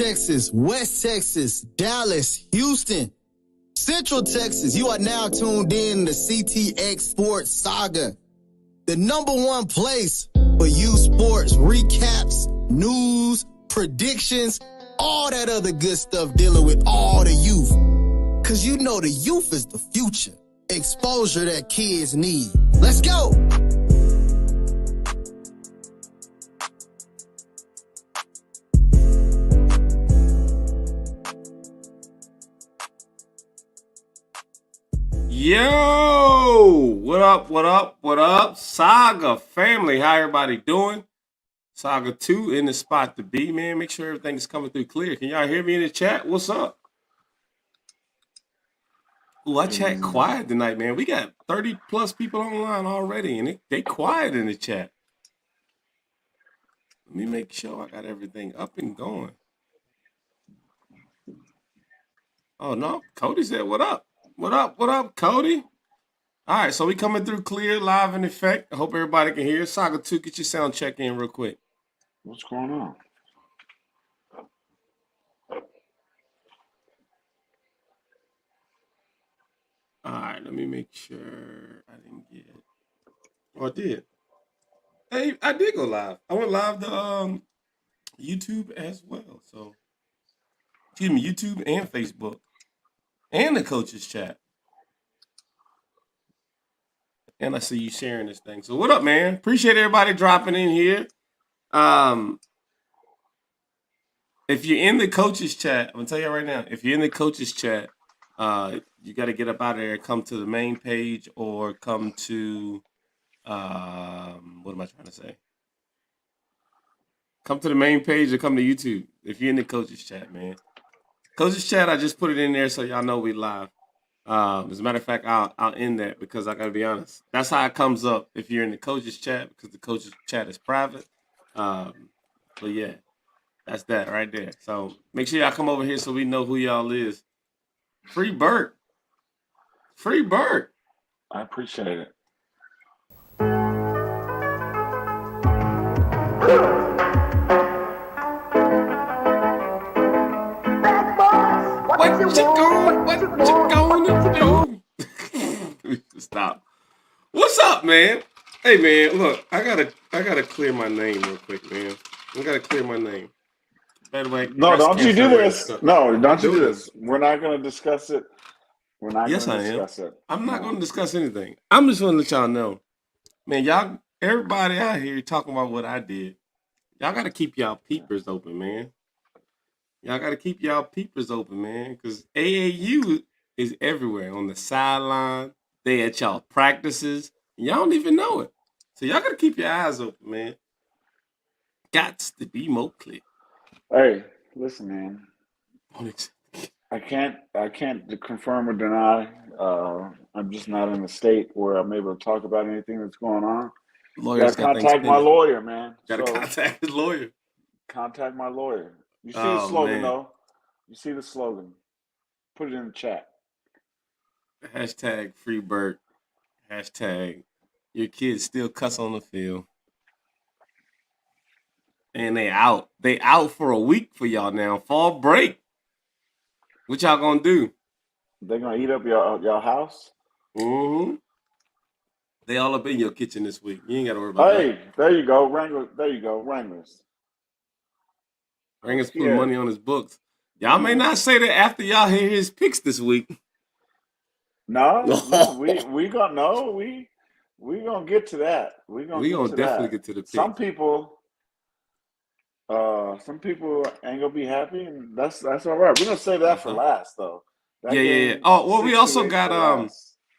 Texas, West Texas, Dallas, Houston, Central Texas. You are now tuned in to CTX Sports Saga, the #1 place for youth sports recaps, news, predictions, all that other good stuff dealing with all the youth. Because you know the youth is the future. Exposure that kids need. Let's go. Yo, what up? Saga family, how everybody doing? Saga 2 in the spot to be, man. Make sure everything is coming through clear. Can y'all hear me in the chat? What's up? Ooh, I chat quiet tonight, man. We got 30 plus people online already, and they quiet in the chat. Let me make sure I got everything up and going. Oh, no. Cody said, what up? What up, Cody? All right, so we coming through clear, live in effect. I hope everybody can hear. Saga 2, get your sound check in real quick. What's going on? All right, let me make sure I didn't get it. Oh, I did. Hey, I did go live. I went live to YouTube as well. So, excuse me, YouTube and Facebook. And the coaches chat. And I see you sharing this thing. So what up, man? Appreciate everybody dropping in here. If you're in the coaches chat, I'm gonna tell you right now, if you're in the coaches chat, you got to get up out of there, come to the main page, or come to what am I trying to say? Come to the main page or come to YouTube if you're in the coaches chat, man. Coaches chat, I just put it in there so y'all know we live. As a matter of fact, I'll end that because I gotta be honest. That's how it comes up if you're in the coaches chat, because the coaches chat is private. But yeah, that's that right there. So make sure y'all come over here so we know who y'all is. Free Burt. I appreciate it. What you gonna do? Stop. What's up, man? Hey, man, look, I gotta clear my name real quick, man. I gotta clear my name. By the way, no, don't you do this. No, don't you do this. We're not going to discuss it. We're not going to discuss it. I'm not going to discuss anything. I'm just going to let y'all know. Man, everybody out here talking about what I did. Y'all got to keep y'all peepers open, man. Y'all got to keep y'all peepers open, man, because AAU is everywhere. On the sideline, they at y'all practices. Y'all don't even know it. So y'all got to keep your eyes open, man. Gots to be more clear. Hey, listen, man. I can't confirm or deny. I'm just not in a state where I'm able to talk about anything that's going on. Lawyers got to contact my lawyer, man. Got to contact his lawyer. Contact my lawyer. You see the slogan, though? You see the slogan. Put it in the chat. Hashtag free Burt. Hashtag your kids still cuss on the field. And they out. They out for a week for y'all now. Fall break. What y'all gonna do? They gonna eat up your house? Mm-hmm. They all up in your kitchen this week. You ain't gotta worry about that. Hey, there you go. Wranglers. There you go. Wranglers. Wranglers putting money on his books. Y'all may not say that after y'all hear his picks this week. No, we gonna get to that. We gonna definitely get to the picks. Some people ain't gonna be happy, and that's all right. We're gonna save that for last, though. Yeah. Oh, well, we also got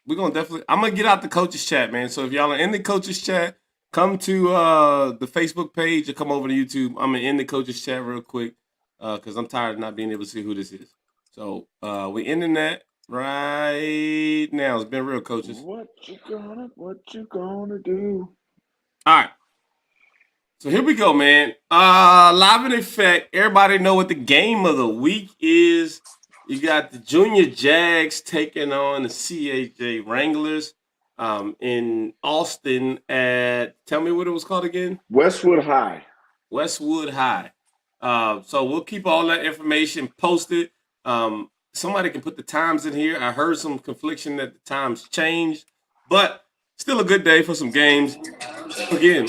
we're gonna definitely. I'm gonna get out the coaches chat, man. So if y'all are in the coaches chat, come to the Facebook page or come over to YouTube. I'm gonna end the coaches chat real quick because I'm tired of not being able to see who this is. So we ending that right now. It's been real, coaches. What you gonna do? All right. So here we go, man. Live in effect. Everybody know what the game of the week is. You got the Junior Jags taking on the CHJ Wranglers in Austin at, tell me what it was called again? Westwood High. Westwood High. So we'll keep all that information posted. Somebody can put the times in here. I heard some confliction that the times changed, but still a good day for some games. Again,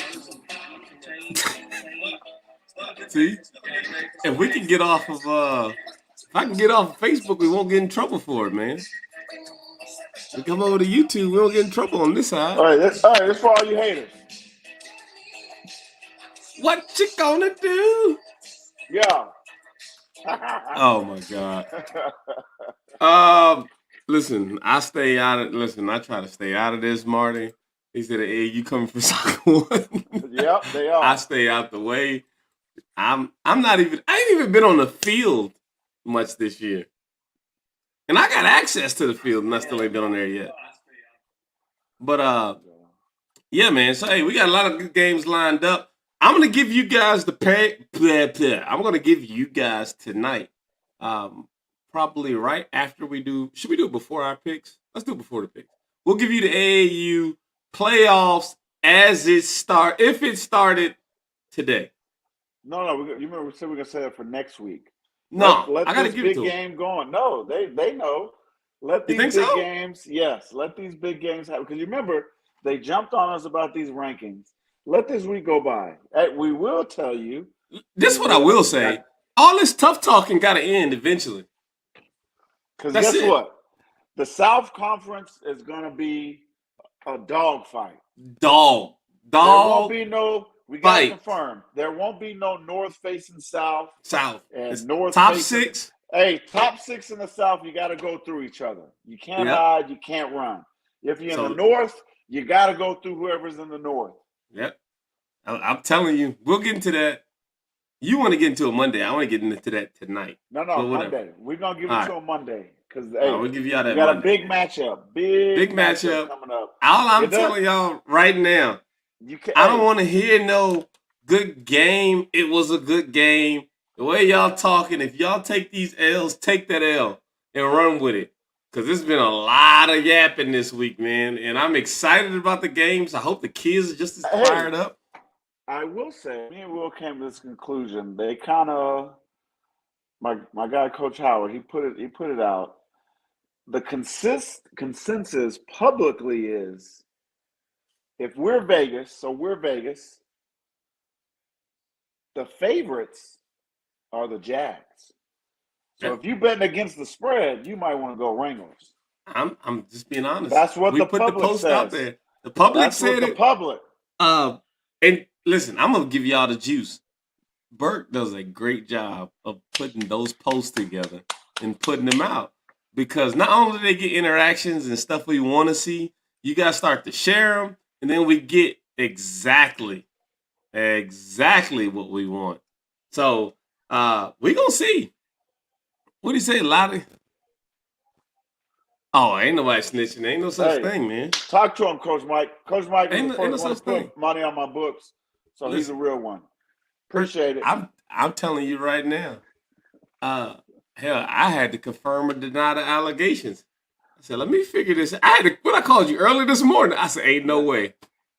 see, if we can get off of if I can get off of Facebook, we won't get in trouble for it, man. We come over to YouTube, we won't get in trouble on this side. All right, that's for all you haters. What you gonna do? Yeah. Oh my God. Listen, I try to stay out of this, Marty. He said, "Hey, you coming for soccer one?" Yep, they are. I stay out the way. I ain't even been on the field much this year. And I got access to the field and I still ain't been on there yet. But yeah, man. So hey, we got a lot of good games lined up. I'm gonna give you guys I'm gonna give you guys tonight. Probably right after we do. Should we do it before our picks? Let's do it before the picks. We'll give you the AAU playoffs as it start. If it started today. No. You remember we said we're gonna set it for next week. No, let I gotta this give it to big game going. No, they know. Let these You think big so? games. Yes, let these big games happen. Because you remember they jumped on us about these rankings. Let this week go by. We will tell you. This is what I will say. All this tough talking got to end eventually. Because guess what? The South Conference is going to be a dog fight. Dog. There won't be no. We got to confirm. There won't be no North facing South. And it's North top facing, 6. Hey, top 6 in the South. You got to go through each other. You can't hide. You can't run. If you're in the North, you got to go through whoever's in the North. Yep. I'm telling you, we'll get into that. You want to get into it Monday. I want to get into that tonight. No, Monday. We're going to give it to them Monday. Because, hey, we'll give y'all that we got Monday. a big matchup. Big matchup coming up. All I'm telling y'all right now, I don't want to hear no good game. It was a good game. The way y'all talking, if y'all take these L's, take that L and run with it. Because there's been a lot of yapping this week, man. And I'm excited about the games. I hope the kids are just as fired up. I will say, me and Will came to this conclusion. They kind of, my guy, Coach Howard, he put it out. The consensus publicly is, if we're Vegas, the favorites are the Jags. So if you're betting against the spread, you might want to go Wranglers. I'm just being honest. That's what the public put the post says. out there. The public said it. The public. And listen, I'm gonna give y'all the juice. Bert does a great job of putting those posts together and putting them out, because not only do they get interactions and stuff we want to see, you gotta start to share them, and then we get exactly what we want. So we gonna see. What do you say, Lottie? Oh, ain't nobody snitching. Ain't no such thing, man. Talk to him, Coach Mike. Coach Mike is the first one to put money on my books, so he's a real one. Appreciate it. I'm telling you right now. Hell, I had to confirm or deny the allegations. I said, let me figure this. When I called you early this morning, I said, ain't no way.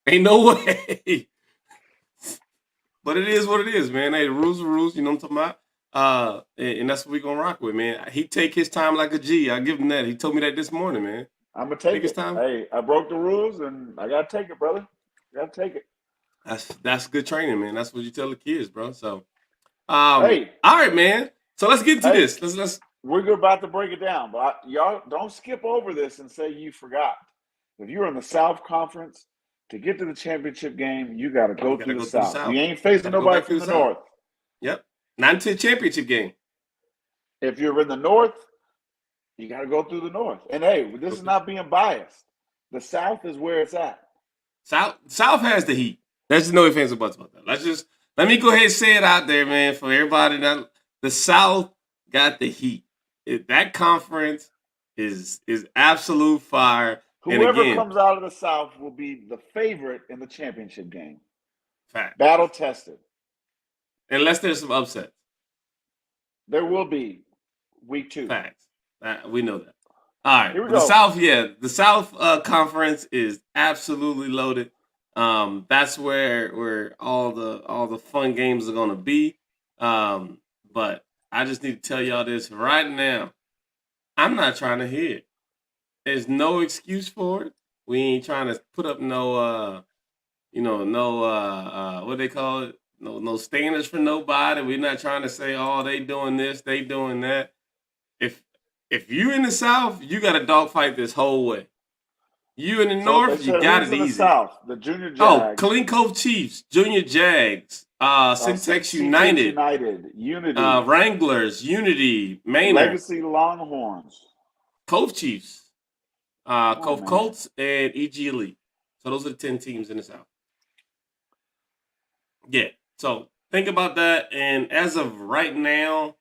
Ain't no way. But it is what it is, man. Hey, the rules are rules. You know what I'm talking about? And that's what we're going to rock with, man. He take his time like a G. I give him that. He told me that this morning, man. I'm going to take his time. Hey, I broke the rules, and I got to take it, brother. Got to take it. That's good training, man. That's what you tell the kids, bro. So, all right, man. So let's get into this. Let's. We're about to break it down, but y'all don't skip over this and say you forgot. If you're in the South Conference, to get to the championship game, you got to go through the South. You ain't facing nobody from the North. Yep. Not into the championship game. If you're in the North, you got to go through the North. And hey, this is not being biased. The South is where it's at. South has the heat. There's just no ifs, ands, or buts about that. Let me go ahead and say it out there, man, for everybody. The South got the heat. That conference is absolute fire. Whoever comes out of the South will be the favorite in the championship game. Fact. Battle tested. Unless there's some upsets. There will be week 2. Facts. We know that. All right. Here we go. South, the South Conference is absolutely loaded. That's where all the fun games are going to be. But I just need to tell y'all this right now. I'm not trying to hear it. There's no excuse for it. We ain't trying to put up no what they call it? No standards for nobody. We're not trying to say, oh, they doing this, they doing that. If you in the South, you got to dogfight this whole way. You in the So they North, you said got who's it in the easy. South? The Junior Oh, Jags, Killeen Cove Chiefs, Junior Jags, Syntax CTX United, United, Unity, Wranglers, Unity, Manor, Legacy Longhorns. Cove Chiefs, Come on, Cove man. Colts, and EG Elite. So those are the 10 teams in the South. Yeah. So think about that. And as of right now,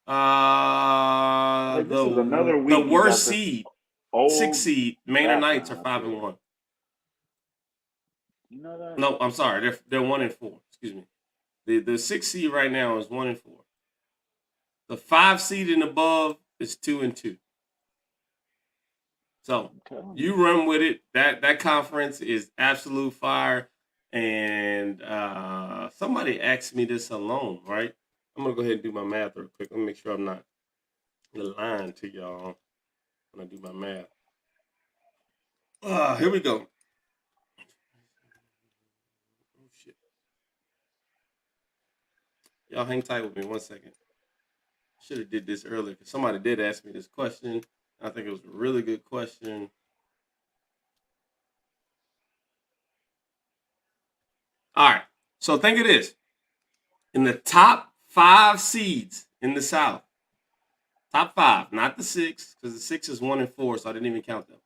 Hey, this is another the week you worst got this seed, 6 old seed, Manor Knights are background up 5-1. You know that? No, I'm sorry, they're 1-4. Excuse me. The 6 seed right now is 1-4. The 5 seed and above is 2-2. So you run with it. That conference is absolute fire. And somebody asked me this alone, right? I'm gonna go ahead and do my math real quick. Let me make sure I'm not lying to y'all when I do my math. Here we go. Oh shit. Y'all hang tight with me 1 second. Should have did this earlier because somebody did ask me this question. I think it was a really good question. All right. So think of this. In the top 5 seeds in the South, top 5, not the 6, because the 6 is 1-4, so I didn't even count them.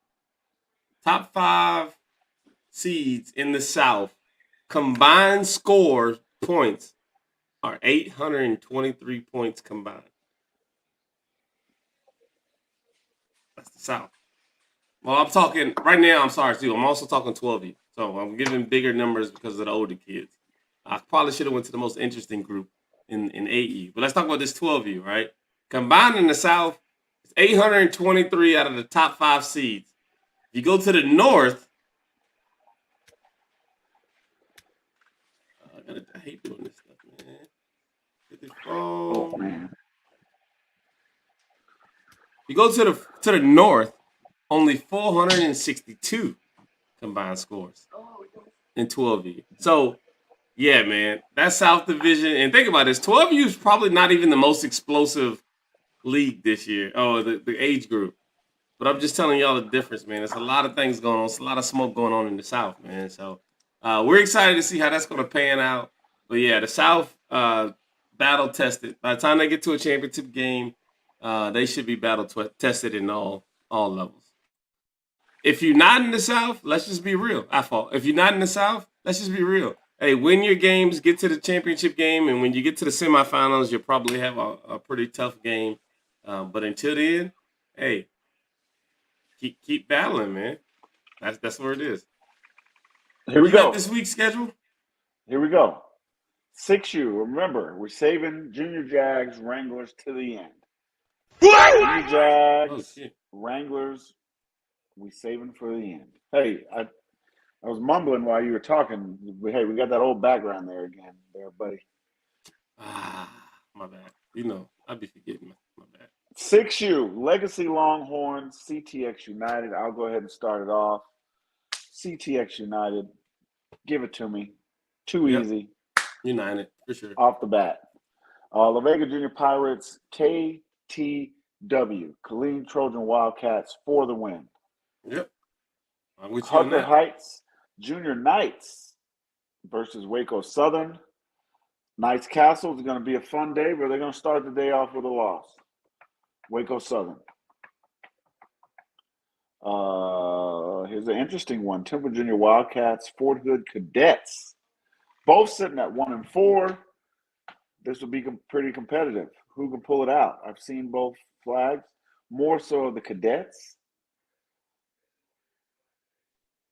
Top 5 seeds in the South, combined score points are 823 points combined. That's the South. Well, I'm talking right now. I'm sorry too. I'm also talking 12U, so I'm giving bigger numbers because of the older kids. I probably should have went to the most interesting group in 8U, but let's talk about this 12U. Right, combined in the South, it's 823 out of the top 5 seeds. If you go to the North, I hate doing this stuff, man. Get the phone. Oh man. You go to the North, only 462 combined scores in 12U. So, yeah, man, that South Division, and think about this, 12U is probably not even the most explosive league this year, the age group. But I'm just telling y'all the difference, man. There's a lot of things going on. It's a lot of smoke going on in the South, man. So we're excited to see how that's going to pan out. But yeah, the South battle tested. By the time they get to a championship game, they should be battle tested in all levels. If you're not in the South, let's just be real. If you're not in the South, let's just be real. Hey, win your games, get to the championship game, and when you get to the semifinals, you'll probably have a pretty tough game. But until then, hey, keep battling, man. That's where it is. Here we You got go. this week's schedule? Here we go. 6U. Remember, we're saving Junior Jags, Wranglers to the end. Junior Jags, Wranglers, we saving for the end. Hey, I was mumbling while you were talking. Hey, we got that old background there again, there, buddy. My bad. You know, I'd be forgetting. My bad. 6U, Legacy Longhorns, CTX United. I'll go ahead and start it off. CTX United, give it to me. Too easy. United, for sure. Off the bat. La Vega Junior Pirates, KTW, Killeen Trojan Wildcats for the win. Yep. I'm with you on Harker that. Heights Junior Knights versus Waco Southern. Knights Castle is going to be a fun day, but they're going to start the day off with a loss. Waco Southern. Here's an interesting one. Temple Junior Wildcats, Fort Hood Cadets. Both sitting at 1-4. This will be pretty competitive. Who can pull it out? I've seen both flags. More so the Cadets.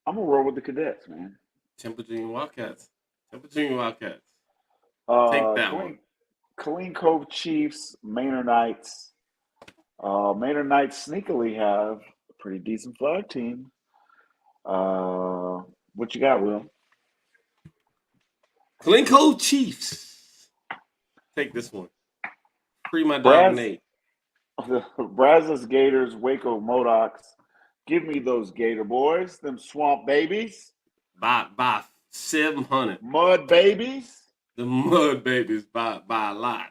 I'm going to roll with the Cadets, man. Temple Junior Wildcats. Take that one. Killeen Cove Chiefs, Manor Knights. Manor Knights sneakily have a pretty decent flag team. What you got, Will? Killeen Cove Chiefs. Take this one. Free my dog Braz, Nate. Brazos Gators, Waco Modocs. Give me those Gator boys, them swamp babies. By 700. Mud babies. The mud babies by a lot.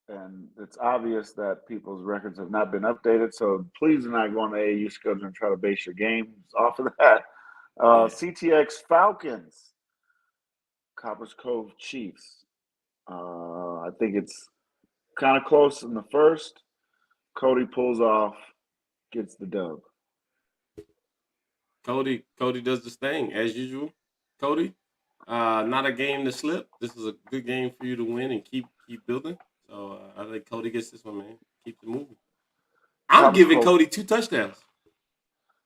And it's obvious that people's records have not been updated. So please do not go on the AAU schedule and try to base your games off of that. CTX Falcons, Coppers Cove Chiefs. I think it's kind of close in the first. Cody pulls off, gets the dub. Cody does this thing as usual. Cody, not a game to slip. This is a good game for you to win and keep building. So I think Cody gets this one, man. Keep it moving. I'm giving Cody 2 touchdowns.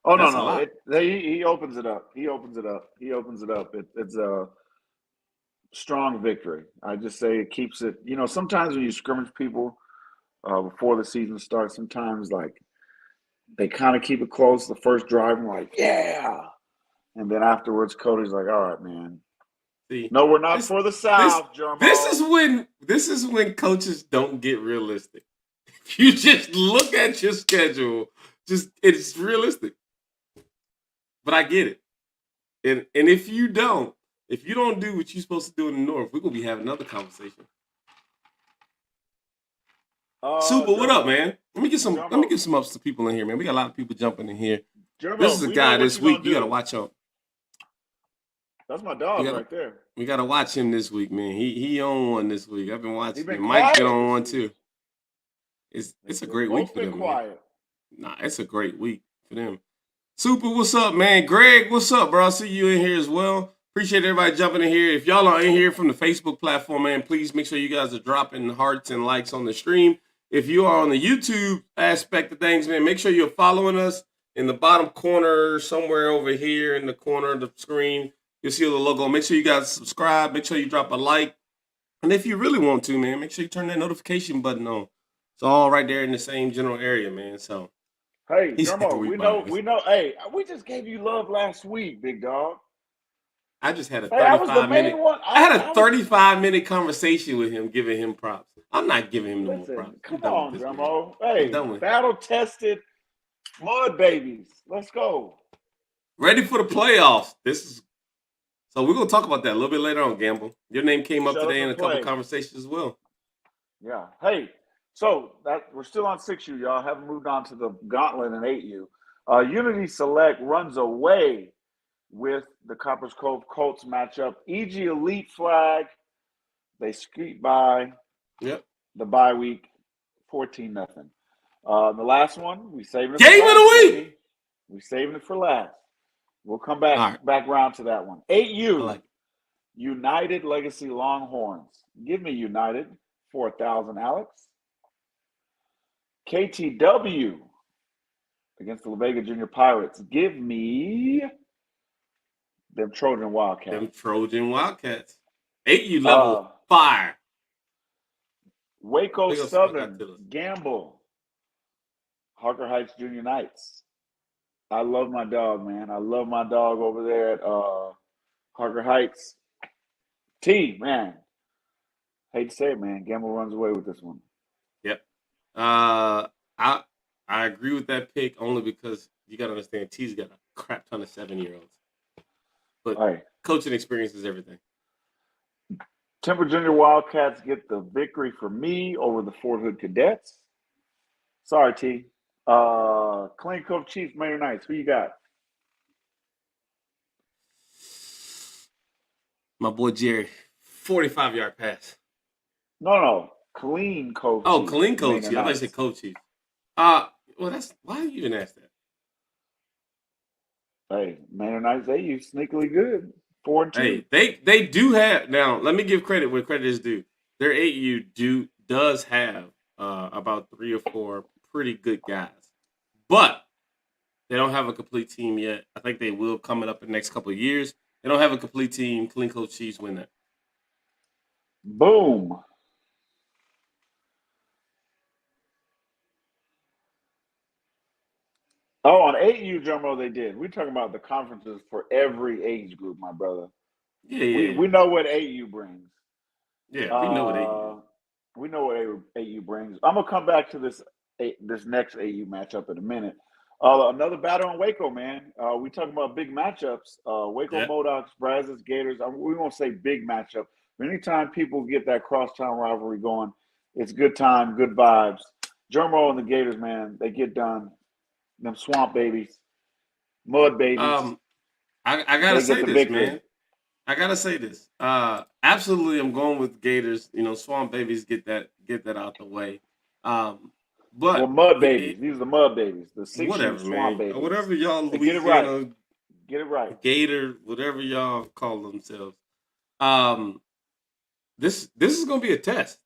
Oh, no. He opens it up. It's a strong victory. I just say it keeps it. You know, sometimes when you scrimmage people before the season starts, sometimes like they kind of keep it close the first drive and like, yeah. And then afterwards, Cody's like, all right, man. See, no, we're not for the South, Jermo. This is when coaches don't get realistic. If you just look at your schedule, it's realistic. But I get it. And if you don't do what you're supposed to do in the North, we're gonna be having another conversation. Super, what up, man? Let me give some ups to people in here, man. We got a lot of people jumping in here. Jermo, this is a guy this week. You gotta watch him. That's my dog right there. We gotta watch him this week, man. He on one this week. I've been watching him. Mike been on one too. It's a great week for them, man. Nah, it's a great week for them. Super, what's up, man? Greg, what's up, bro? I see you in here as well. Appreciate everybody jumping in here. If y'all are in here from the Facebook platform, man, please make sure you guys are dropping hearts and likes on the stream. If you are on the YouTube aspect of things, man, make sure you're following us in the bottom corner, somewhere over here in the corner of the screen. You'll see the logo. Make sure you guys subscribe. Make sure you drop a like. And if you really want to, man, make sure you turn that notification button on. It's all right there in the same general area, man. So, hey, Jermo, we know. Hey, we just gave you love last week, big dog. I just had a 35-minute. I had a 35-minute conversation with him, giving him props. I'm not giving him no more props. Come on, Jermo. Hey, battle-tested mud babies. Let's go. Ready for the playoffs. So we're gonna talk about that a little bit later on, Gamble. Your name came up today in a couple conversations as well. Yeah. Hey, so we're still on 6U, y'all. Haven't moved on to the gauntlet in 8U. Unity Select runs away with the Coppers Cove Colts matchup. EG Elite flag. They squeak by. Yep. The bye week, 14-0. The last one, we saving it. Game of the week. We saving it for last. We'll come back round to that one. 8U, United Legacy Longhorns. Give me United, 4,000, Alex. KTW against the La Vega Junior Pirates. Give me them Trojan Wildcats. 8U level fire. Waco Southern Gamble. Harker Heights Junior Knights. I love my dog, man. I love my dog over there at Harker Heights. Man. Hate to say it, man. Gamble runs away with this one. Yep. I agree with that pick only because you got to understand T's got a crap ton of 7-year-olds. But coaching experience is everything. Temple Junior Wildcats get the victory for me over the Fort Hood Cadets. Sorry, T. Clean Cove Chiefs, Mayor Knights. Who you got? My boy Jerry, 45-yard pass. No. Clean Cove Chiefs. Oh, Clean Cove Chiefs. I thought you said Cove Chiefs. Well, that's why do you even ask that? Hey, Mayor Knights, you sneakily good. 4-2. Hey, they do have now. Let me give credit where credit is due. Their 8U does have about 3 or 4 pretty good guys, but they don't have a complete team yet. I think they will coming up in the next couple of years. They don't have a complete team. Clean Cove Chiefs win that. Boom. Oh, on 8U, Jermo, they did. We're talking about the conferences for every age group, my brother. Yeah. We know what 8U brings. Yeah, we know what AU Uh, we know what AU brings. I'm gonna come back to this next AU matchup in a minute. Another battle in Waco, man. We talking about big matchups. Waco is. Modocs, Brazos Gators. We won't say big matchup. But anytime people get that crosstown rivalry going, it's good time, good vibes. Drum and the Gators, man, they get done. Them swamp babies, mud babies, Um, I gotta they get say the this, victory. man. I gotta say this. Absolutely, I'm going with Gators. Swamp babies get that out the way. Um, Well, but mud babies. These are the mud babies, the 6U whatever, swamp man. babies. Whatever y'all Hey, get it right. Louisiana Get it right. Gator, whatever y'all call themselves. Um, this is gonna be a test.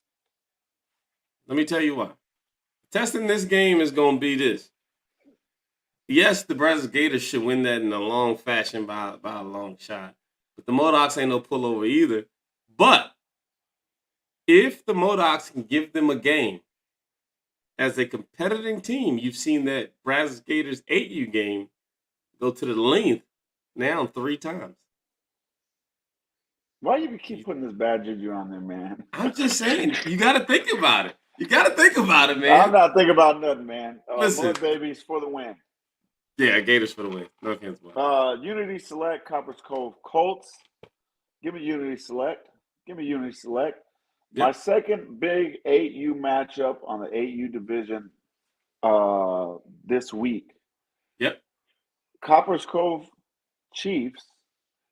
Let me tell you why. Testing this game is gonna be this. Yes, the Brazos Gators should win that in a long fashion by a long shot. But the Modocs ain't no pullover either. But if the Modocs can give them a game as a competitive team, you've seen that Brazos Gators 8U game go to the length now 3 times. Why you keep putting this bad juju on there, man? I'm just saying, you got to think about it. You got to think about it, I'm man. not thinking about nothing, man. Listen. Mud babies for the win. Yeah, Gators for the win. No offense, Unity Select, Coppers Cove Colts. Give me Unity Select. Give me Unity Select. Yep. My second big 8U matchup on the 8U division this week. Yep. Coppers Cove Chiefs,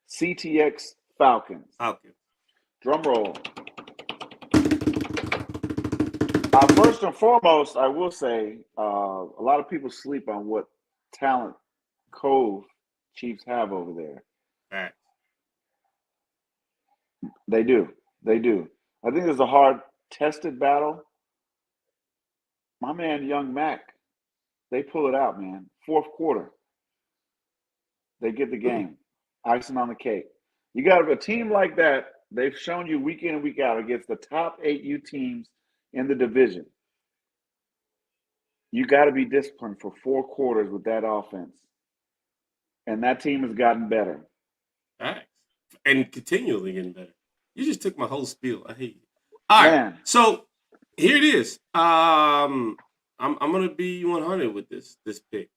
CTX Falcons. Drum roll. First and foremost, I will say a lot of people sleep on what talent Cove Chiefs have over there. Right. They do. They do. I think there's a hard tested battle. My man, Young Mac, they pull it out, man. Fourth quarter, they get the game. Icing on the cake. You got a team like that. They've shown you week in and week out against the top 8U teams in the division. You got to be disciplined for 4 quarters with that offense. And that team has gotten better. Right. And continually getting better. You just took my whole spiel. I hate you. All right. Man. So here it is. I'm gonna be 100 with this pick.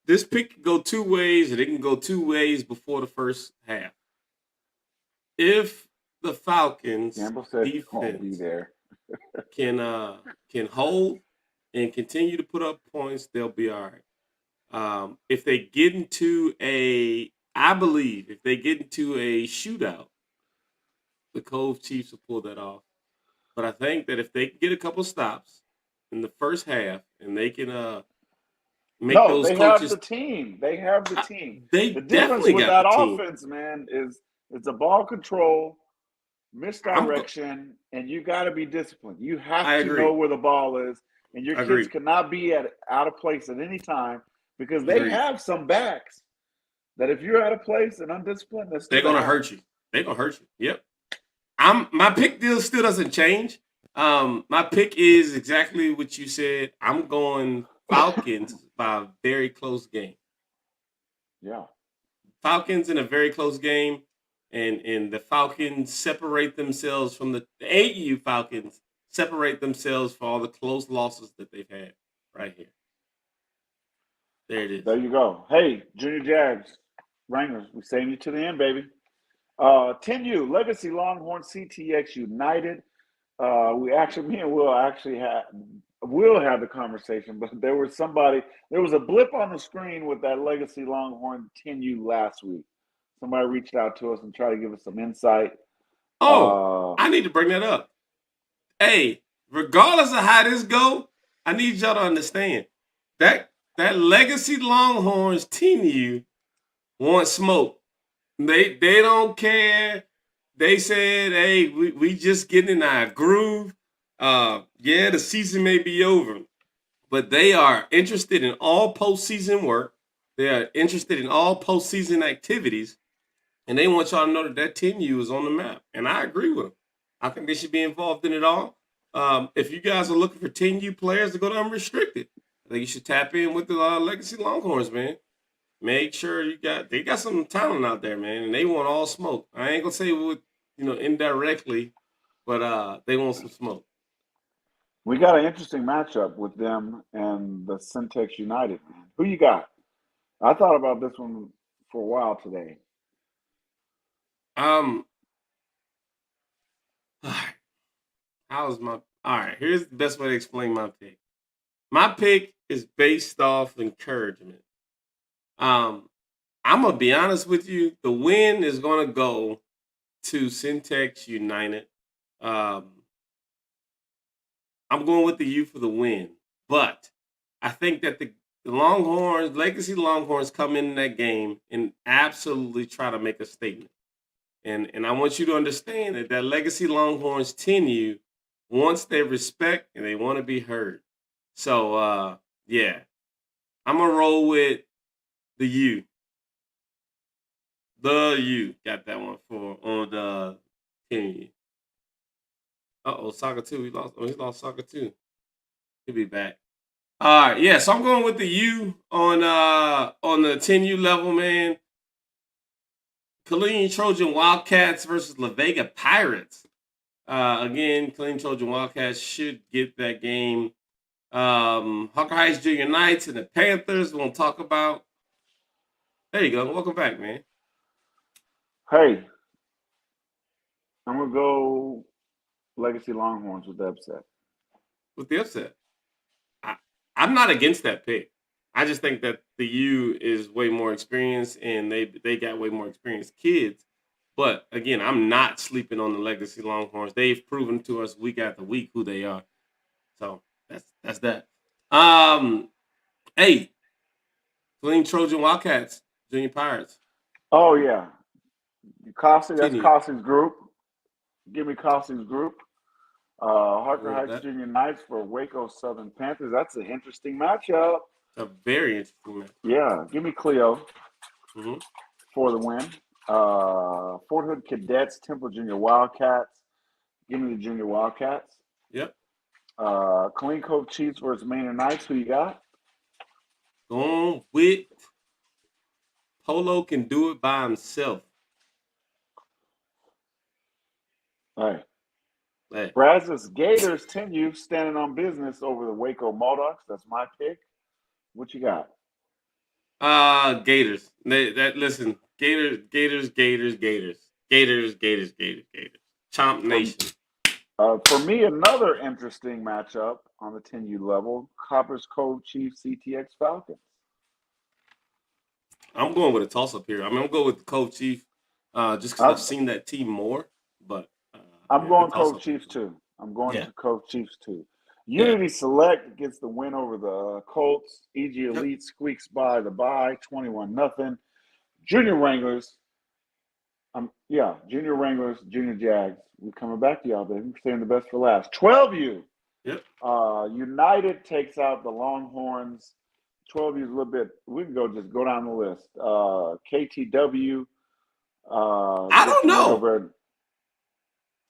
This pick can go 2 ways, and it can go 2 ways before the first half. If the Falcons defense can hold and continue to put up points, they'll be all right. If they get into I believe if they get into a shootout, the Cove Chiefs will pull that off. But I think that if they can get a couple stops in the first half and they can make those they coaches. Have the team. They have the team. The difference with that offense, man, is it's a ball control, misdirection, and you got to be disciplined. You have to know where the ball is, and your kids cannot be out of place at any time because they have some backs that if you're out of place and undisciplined, they're going to hurt you. They're going to hurt you. Yep. My pick still doesn't change. My pick is exactly what you said. I'm going Falcons by a very close game. Yeah. Falcons in a very close game, and the Falcons separate themselves from the 8U Falcons, separate themselves for all the close losses that they've had right here. There it is. There you go. Hey, Junior Jags, Wranglers, we saving you to the end, baby. 10U, Legacy Longhorn CTX United. Me and Will have the conversation, but there was a blip on the screen with that Legacy Longhorn 10U last week. Somebody reached out to us and tried to give us some insight. I need to bring that up. Hey, regardless of how this go, I need y'all to understand that Legacy Longhorns 10U want smoke. They don't care. They said, hey, we just getting in our groove. Yeah, the season may be over, but they are interested in all postseason work. They are interested in all postseason activities, and they want y'all to know that 10U is on the map. And I agree with them. I think they should be involved in it all. If you guys are looking for 10U players to go to unrestricted, I think you should tap in with the Legacy Longhorns, man. Make sure they got some talent out there, man, and they want all smoke. I ain't gonna say indirectly, but they want some smoke. We got an interesting matchup with them and the Syntex United, man. Who you got? I thought about this one for a while today. Um, all right, all right? Here's the best way to explain my pick. My pick is based off encouragement. Um, I'm gonna be honest with you. The win is gonna go to Syntex United. Um, I'm going with the U for the win, but I think that the Longhorns, Legacy Longhorns, come in that game and absolutely try to make a statement. And I want you to understand that Legacy Longhorns tenure wants their respect and they want to be heard. So yeah, I'm gonna roll with the U. The U got that one for on the tenure. Soccer two. He lost. Oh, he lost soccer two. He'll be back. All right, yeah. So I'm going with the U on the 10U level, man. Killeen Trojan Wildcats versus La Vega Pirates. Again, Killeen Trojan Wildcats should get that game. Hucker Heights Junior Knights and the Panthers. We'll talk about. There you go. Welcome back, man. Hey, I'm gonna go Legacy Longhorns with the upset. With the upset, I'm not against that pick. I just think that the U is way more experienced and they got way more experienced kids. But again, I'm not sleeping on the Legacy Longhorns. They've proven to us week after week who they are. So that's that. Hey, Clean Trojan Wildcats, Junior Pirates. Oh yeah, Cossey. That's Continue. Cossey's group. Give me Cossey's group. Harker Agree with Heights that. Junior Knights for Waco Southern Panthers. That's an interesting matchup. A very interesting match. Yeah, give me Cleo Mm-hmm. for the win. Fort Hood Cadets, Temple Junior Wildcats. Give me the Junior Wildcats. Yep. Clean Cove Chiefs versus Maynard Knights. Who you got? Going with Polo can do it by himself. Hey. Hey. Brazos Gators 10U standing on business over the Waco Modocs. That's my pick. What you got? Gators. Listen, Gators, Gators, Gators, Gators, Gators, Gators, Gators, Gators. Chomp Nation. For me, another interesting matchup on the 10U level: Coppers Cove Chiefs, CTX Falcons. I'm going with a toss up here. I mean, I'm going with the Cove Chief, just because I've seen that team more. But I'm yeah, going good toss Cove up. Chiefs too. I'm going Yeah. to Cove Chiefs too. Yeah. Unity Select gets the win over the Colts. EG Elite Yep. squeaks by the bye, 21-0. Junior Wranglers. Junior Wranglers, Junior Jags. We're coming back to y'all, baby. We're saving the best for last. 12U. Yep. United takes out the Longhorns. 12U is a little bit. We can just go down the list. KTW. I don't know.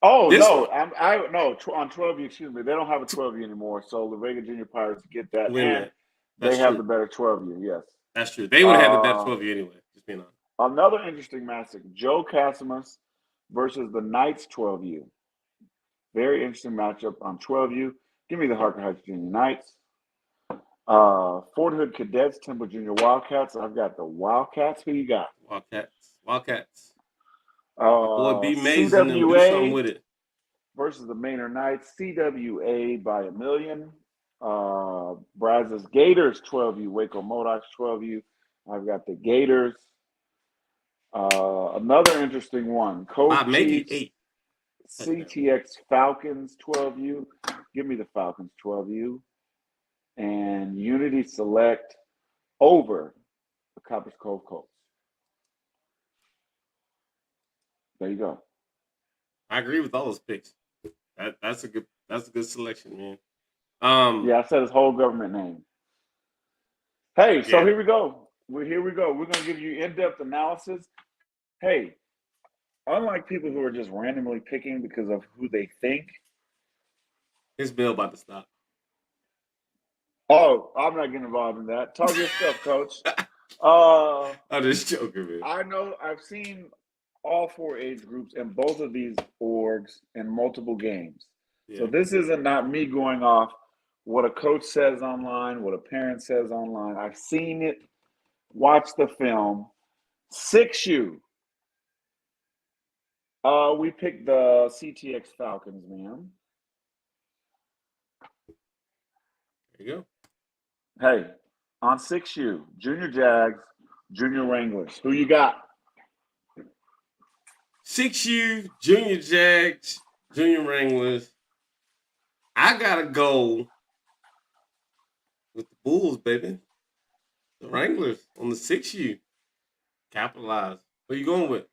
Oh this no, one. on 12U. Excuse me, they don't have a 12U anymore. So the Vega Junior Pirates get that, Win and that. they That's have the true. better 12U. Yes. That's true. They would have had the better Uh, 12 anyway. Just being honest. Another interesting matchup: Joe Casimus versus the Knights 12U. Very interesting matchup on 12U. Give me the Harker Heights Junior Knights. Fort Hood Cadets, Temple Junior Wildcats. I've got the Wildcats. Who you got? Wildcats. Wildcats. My boy B Mays and them do something CWA with it. versus the Maynard Knights. CWA by a million. Brazos Gators 12U. Waco Modocs 12U. I've got the Gators. Another interesting one. Cove Maybe Chiefs, 8. CTX Falcons 12U. Give me the Falcons 12U. And Unity Select over the Coppers Cove Colts. There you go. I agree with all those picks. That's a good selection, man. Yeah, I said his whole government name. Hey, so Yeah. here we go. Here we go. We're gonna give you in-depth analysis. Hey, unlike people who are just randomly picking because of who they think. His bill about to stop. Oh, I'm not getting involved in that. Talk your stuff, coach. I'm just joking, man. I know I've seen all 4 age groups in both of these orgs in multiple games. Yeah. So this isn't not me going off what a coach says online, what a parent says online. I've seen it, watched the film. 6U. We picked the CTX Falcons, man. There you go. Hey, on 6U, Junior Jags, Junior Wranglers. Who you got? 6U, Junior Jags, Junior Wranglers. I gotta go with the Bulls, baby. The Wranglers on the 6U. Capitalize. What are you going with?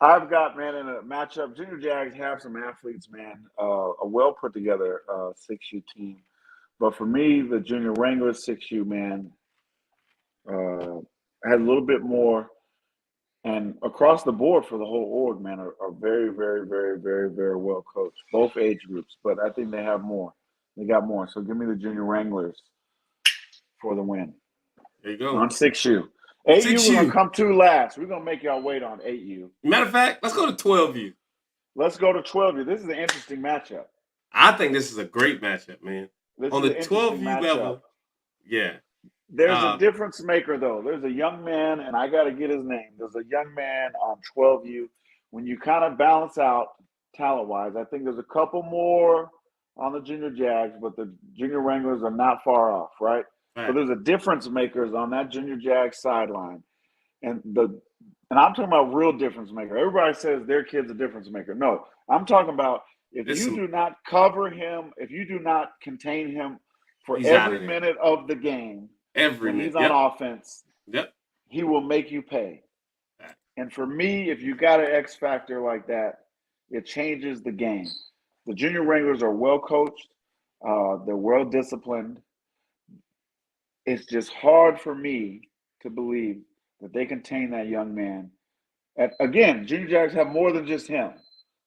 I've got, man, in a matchup, Junior Jags have some athletes, man. A well put together 6U team. But for me, the Junior Wranglers 6U, man, has a little bit more. And across the board for the whole org, man, are very, very, very, very, very well coached. Both age groups, but I think they have more. They got more. So give me the Junior Wranglers for the win. There you go. On 6U. 8U, 6U. we're going to come to last. We're going to make y'all wait on 8U. Matter of fact, let's go to 12U. Let's go to 12U. This is an interesting matchup. I think this is a great matchup, man. This on is the an interesting 12U matchup. level, yeah. There's a difference maker, though. There's a young man, and I got to get his name. There's a young man on 12U. When you kind of balance out talent-wise, I think there's a couple more on the Junior Jags, but the Junior Wranglers are not far off, right? So there's a difference makers on that Junior Jags sideline. And I'm talking about real difference maker. Everybody says their kid's a difference maker. No, I'm talking about if you do not cover him, if you do not contain him for every minute of the game, when he's on offense, he will make you pay. And for me, if you got an X factor like that, it changes the game. The Junior Wranglers are well coached. They're well disciplined. It's just hard for me to believe that they contain that young man. And again, Junior Jags have more than just him,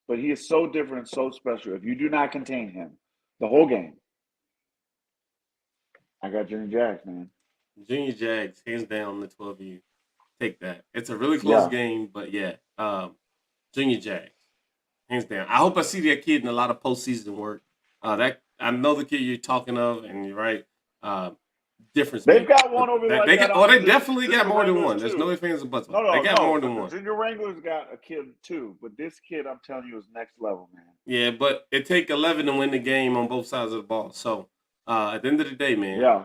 but he is so different and so special. If you do not contain him the whole game, I got Junior Jags, man. Junior Jags, hands down, the 12U. Take that. It's a really close game, but Junior Jags, hands down. I hope I see that kid in a lot of postseason work. I know the kid you're talking of, and you're right. Difference. They've got one over there. They definitely got more than one. There's no ifs, ands, or buts. No, they got more than one. Junior Wranglers got a kid too, but this kid, I'm telling you, is next level, man. Yeah, but it take 11 to win the game on both sides of the ball. So at the end of the day, man. Yeah.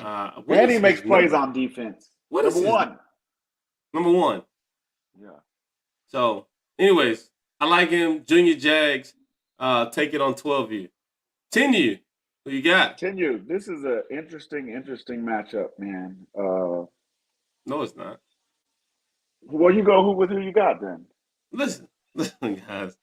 And he makes plays on defense. Number one. Number one. Yeah. So, anyways, I like him. Junior Jags, take it on 12U. 10U, who you got? 10U. This is an interesting matchup, man. No, it's not. Well, you go with who you got then. Listen, guys.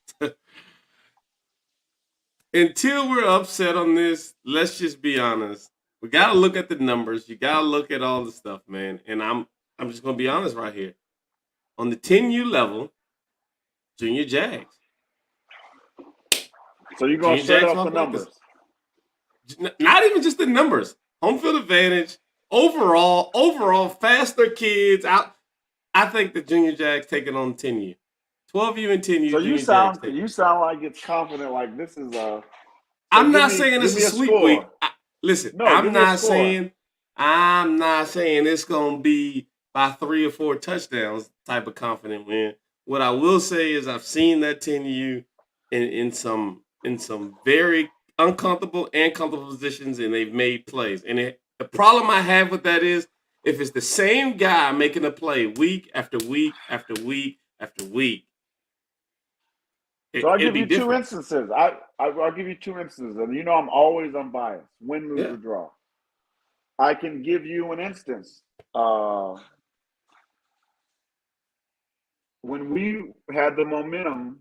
Until we're upset on this, let's just be honest. We got to look at the numbers. You got to look at all the stuff, man. And I'm just going to be honest right here. On the 10U level, Junior Jags. So you're going to set up the numbers. Not even just the numbers. Home field advantage, overall, faster kids out. I think the Junior Jags take it on 10U. 12U and 10U. So you sound like it's confident, like this is a. I'm not saying it's a sweep week. Listen, I'm not saying it's gonna be by 3 or 4 touchdowns type of confident win. What I will say is I've seen that 10U in some very uncomfortable and comfortable positions, and they've made plays. And the problem I have with that is if it's the same guy making a play week after week after week after week. So I'll give you 2 instances. I'll give you 2 instances, and you know I'm always unbiased. Win, lose, or draw. I can give you an instance. When we had the momentum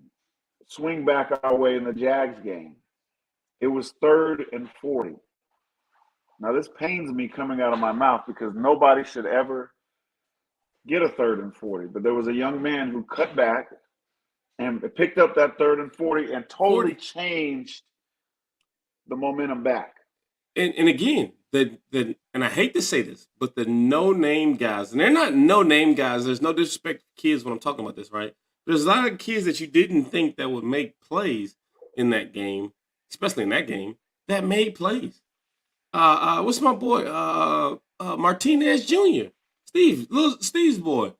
swing back our way in the Jags game, it was 3rd and 40. Now this pains me coming out of my mouth because nobody should ever get a 3rd and 40. But there was a young man who cut back and picked up that 3rd and 40 and totally changed the momentum back. And again, and I hate to say this, but the no-name guys, and they're not no-name guys. There's no disrespect to kids when I'm talking about this, right? There's a lot of kids that you didn't think that would make plays in that game, especially in that game, that made plays. What's my boy? Martinez Jr. Steve's boy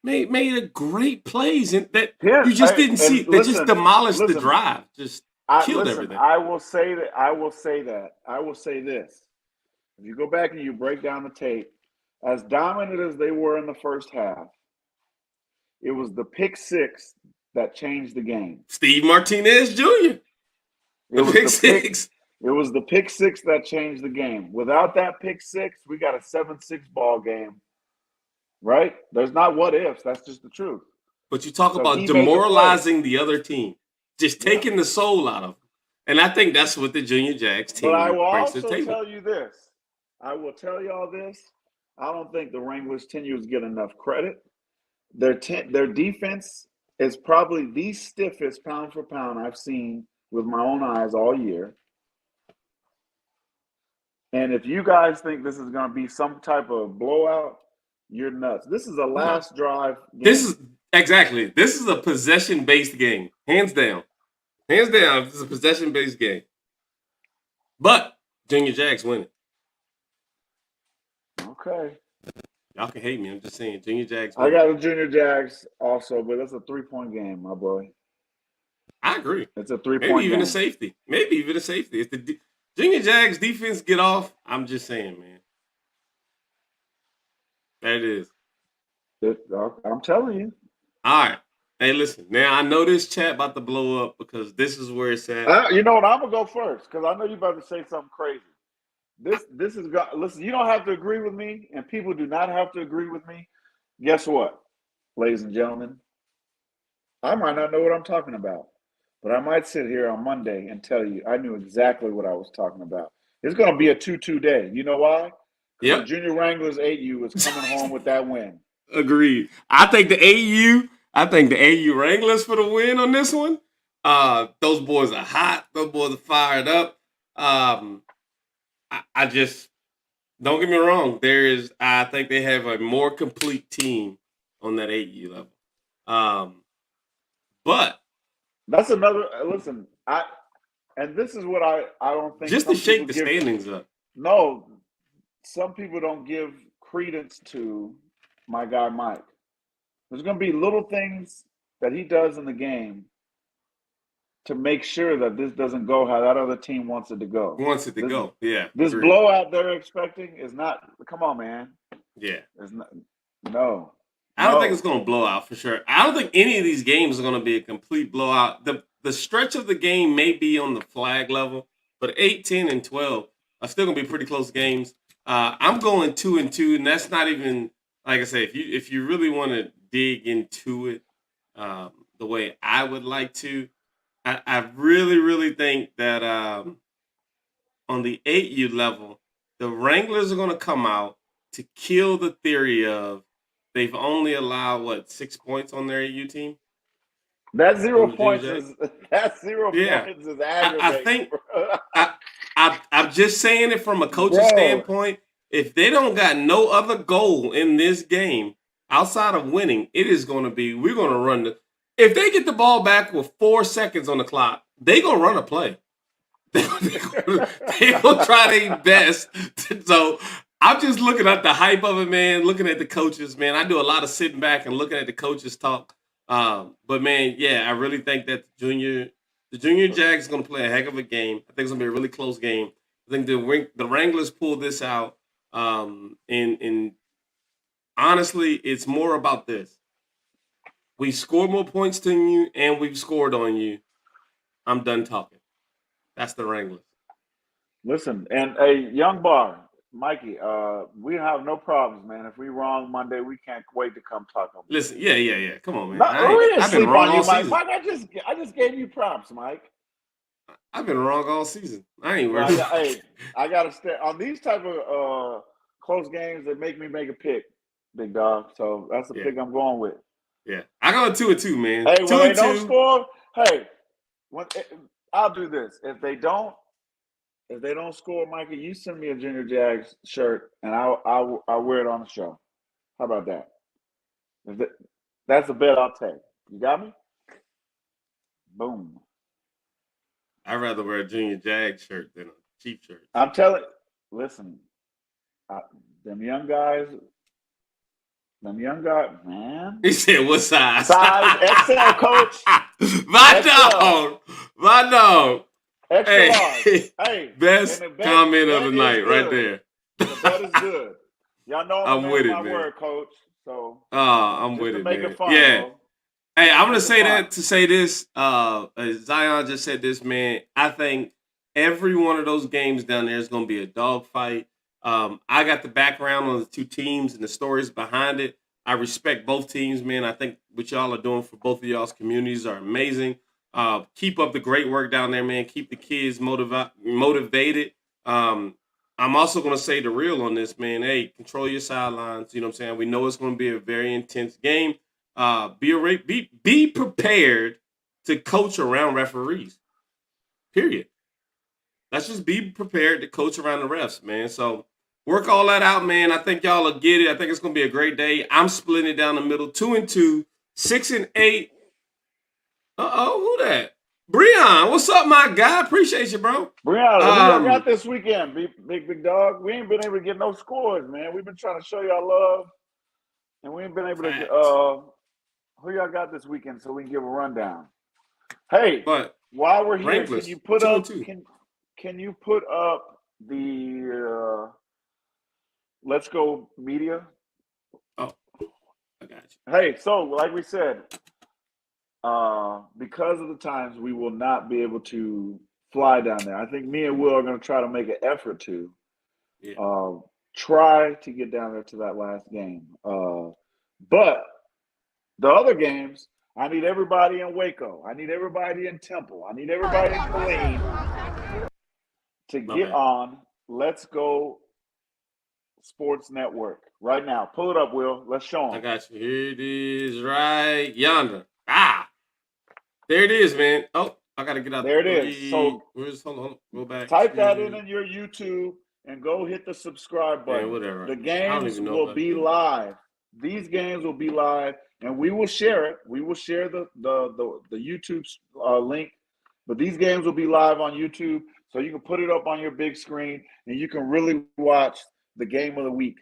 made a great plays and that you just didn't see. They just demolished the drive, just killed everything. I will say this. If you go back and you break down the tape, as dominant as they were in the first half, it was the pick six that changed the game. Steve Martinez Jr. It was the pick six that changed the game. Without that pick six, we got a 7-6 ball game. Right? There's not what ifs. That's just the truth. But you talk about demoralizing the other team, just taking the soul out of them. And I think that's what the Junior Jags team brings to the table. But I will also tell you this. I will tell you all this. I don't think the Wranglers 10 years get enough credit. Their defense is probably the stiffest pound for pound I've seen with my own eyes all year. And if you guys think this is going to be some type of blowout, you're nuts. This is a last drive game. This is a possession-based game. Hands down. Hands down, this is a possession-based game. But Junior Jags win it. Okay. Y'all can hate me. I'm just saying Junior Jags win. I got the Junior Jags also, but it's a 3-point game, my boy. I agree. It's a 3-point game. Maybe even a safety. If the Junior Jags defense get off, I'm just saying, man. That is. I'm telling you. All right. Hey, listen. Now, I know this chat about to blow up because this is where it's at. You know what? I'm going to go first because I know you're about to say something crazy. This is – listen, you don't have to agree with me, and people do not have to agree with me. Guess what, ladies and gentlemen? I might not know what I'm talking about, but I might sit here on Monday and tell you I knew exactly what I was talking about. It's going to be a 2-2 day. You know why? Yep. The Junior Wranglers 8U is coming home with that win. Agreed. I think the AU Wranglers for the win on this one. Those boys are hot. Those boys are fired up. I just don't get me wrong. I think they have a more complete team on that AU level. But that's another. Listen, and this is what I don't think. Just to shake the standings up. No. Some people don't give credence to my guy Mike. There's going to be little things that he does in the game to make sure that this doesn't go how that other team wants it to go. Yeah. This blowout they're expecting is not. Come on, man. Yeah. It's not. No. I don't think it's going to blow out for sure. I don't think any of these games are going to be a complete blowout. The stretch of the game may be on the flag level, but 8, 10, and 12 are still going to be pretty close games. I'm going 2-2, and that's not even, like I say, if you really want to dig into it the way I would like to, I really, really think that on the 8U level, the Wranglers are going to come out to kill the theory of they've only allowed, 6 points on their 8U team? That 0 points is aggravating. I think I'm just saying it from a coach's standpoint. If they don't got no other goal in this game outside of winning, it is going to be we're going to run if they get the ball back with 4 seconds on the clock, they going to run a play. They going to try their best. So I'm just looking at the hype of it, man, looking at the coaches, man. I do a lot of sitting back and looking at the coaches talk. But, man, yeah, I really think that the Junior Jags is going to play a heck of a game. I think it's going to be a really close game. I think the Wranglers pulled this out. And honestly, it's more about this. We scored more points than you, and we've scored on you. I'm done talking. That's the Wranglers. Listen, and a young bar, Mikey, we have no problems, man. If we wrong Monday, we can't wait to come talk about it. Listen, yeah. Come on, man. I've been wrong all season. Mike, I just gave you props, Mike. I've been wrong all season. I ain't worried. I got to stay on these type of close games that make me make a pick, big dog. So that's the pick I'm going with. Yeah, I got 2-2, man. Hey, when they don't score, I'll do this. If they don't, if they don't score, Mikey, you send me a Junior Jags shirt, and I'll wear it on the show. How about that? That's a bet I'll take. You got me? Boom. I'd rather wear a Junior Jag shirt than a Chief shirt. I'm telling. Listen, them young guys, man. He said, "What size?" Size XL, coach. My XL. dog. My dog. Extra Hey, large. Hey, best and comment of the night right there. The bet is good. Y'all know I'm I'm with it, my man. word, coach. So I'm just with to it, make man. it fun, Yeah. bro. Hey, I'm gonna say fun. that to say this. Zion just said this, man. I think every one of those games down there is gonna be a dogfight. I got the background on the two teams and the stories behind it. I respect both teams, man. I think what y'all are doing for both of y'all's communities are amazing. Keep up the great work down there, man. Keep the kids motivated. I'm also going to say the real on this, man. Hey, control your sidelines. You know what I'm saying? We know it's going to be a very intense game. Be prepared to coach around referees. Period. Let's just be prepared to coach around the refs, man. So work all that out, man. I think y'all will get it. I think it's going to be a great day. I'm splitting it down the middle, 2-2, 6-8. Who that? Breon, what's up, my guy? Appreciate you, bro. Breon, who y'all got this weekend? Big dog. We ain't been able to get no scores, man. We've been trying to show y'all love, and we ain't been able to. Who y'all got this weekend so we can give a rundown? Hey, but while we're here, Wranglers, can you put 2-2. Can you put up the Let's Go Media? Oh, I got you. Hey, so like we said, because of the times, we will not be able to fly down there. I think me and Will are going to try to make an effort to try to get down there to that last game. But the other games, I need everybody in Waco. I need everybody in Temple. I need everybody in Killeen to get on Let's Go Sports Network right now. Pull it up, Will. Let's show them. I got you. Here it is right yonder. There it is, man. Oh, I got to get out. There it is. So hold on. Go back. Type that in your YouTube and go hit the subscribe button. Man, whatever. The games will be live. These games will be live, and we will share it. We will share the YouTube link. But these games will be live on YouTube, so you can put it up on your big screen, and you can really watch the game of the week.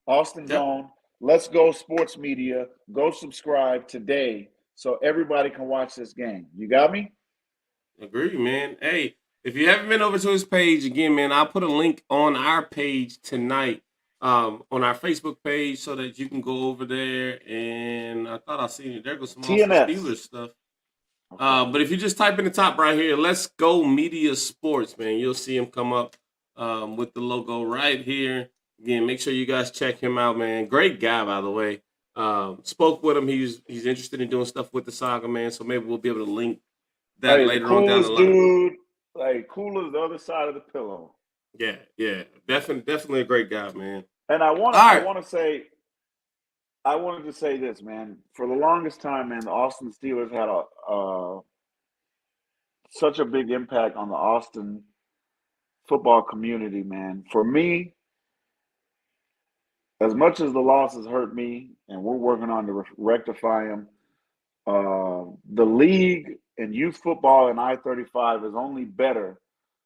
Austin Zone, Let's Go Sports Media. Go subscribe today so everybody can watch this game. You got me? Agree, man. Hey, if you haven't been over to his page, again, man, I'll put a link on our page tonight, on our Facebook page, so that you can go over there. And I thought I seen it. There goes some awesome Steelers stuff. Okay. But if you just type in the top right here, Let's Go Media Sports, man, you'll see him come up with the logo right here. Again, make sure you guys check him out, man. Great guy, by the way. Spoke with him. He's interested in doing stuff with the Saga, man. So maybe we'll be able to link that later on down the line. Dude, like cool as the other side of the pillow. Yeah. Definitely a great guy, man. And I wanted to say this, man. For the longest time, man, the Austin Steelers had such a big impact on the Austin football community, man. For me, as much as the losses hurt me, and we're working on to rectify them, the league and youth football and I-35 is only better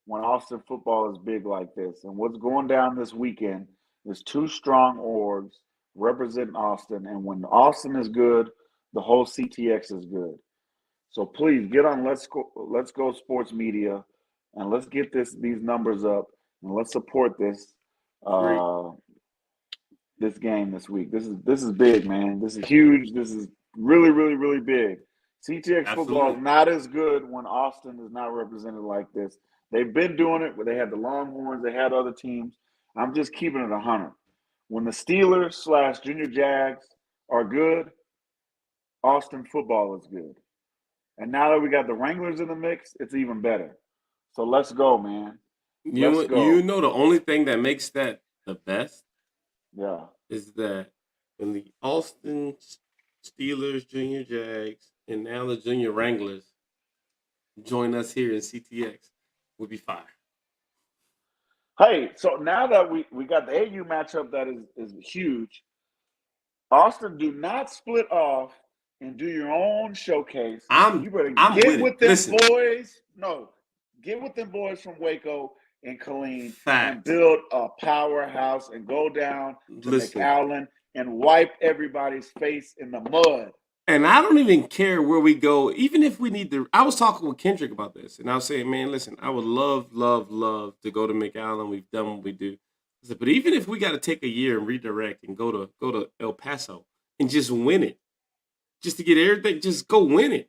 when Austin football is big like this. And what's going down this weekend is two strong orgs representing Austin. And when Austin is good, the whole CTX is good. So please get on Let's Go Sports Media, and let's get these numbers up, and let's support this this game this week. This is big, man. This is huge. This is really, really, really big. CTX football is not as good when Austin is not represented like this. They've been doing it, but they had the Longhorns, they had other teams. I'm just keeping it 100. When the Steelers / Junior Jags are good, Austin football is good. And now that we got the Wranglers in the mix, it's even better. So let's go, man. Let's go. You know the only thing that makes that the best? Yeah. Is that when the Austin Steelers, Junior Jags, and now the Junior Wranglers join us here in CTX, we'll be fire. Hey, so now that we got the AU matchup that is huge, Austin, do not split off and do your own showcase. You better I'm get with it. with them Listen, boys. No, get with them boys from Waco and Killeen and facts. build a powerhouse and go down to Listen, McAllen and wipe everybody's face in the mud. and I don't even care where we go, even if we need to. I was talking with Kendrick about this, and I was saying, man, listen, I would love, love, love to go to McAllen. We've done what we do. I said, but even if we got to take a year and redirect and go to El Paso and just win it, just to get everything, just go win it.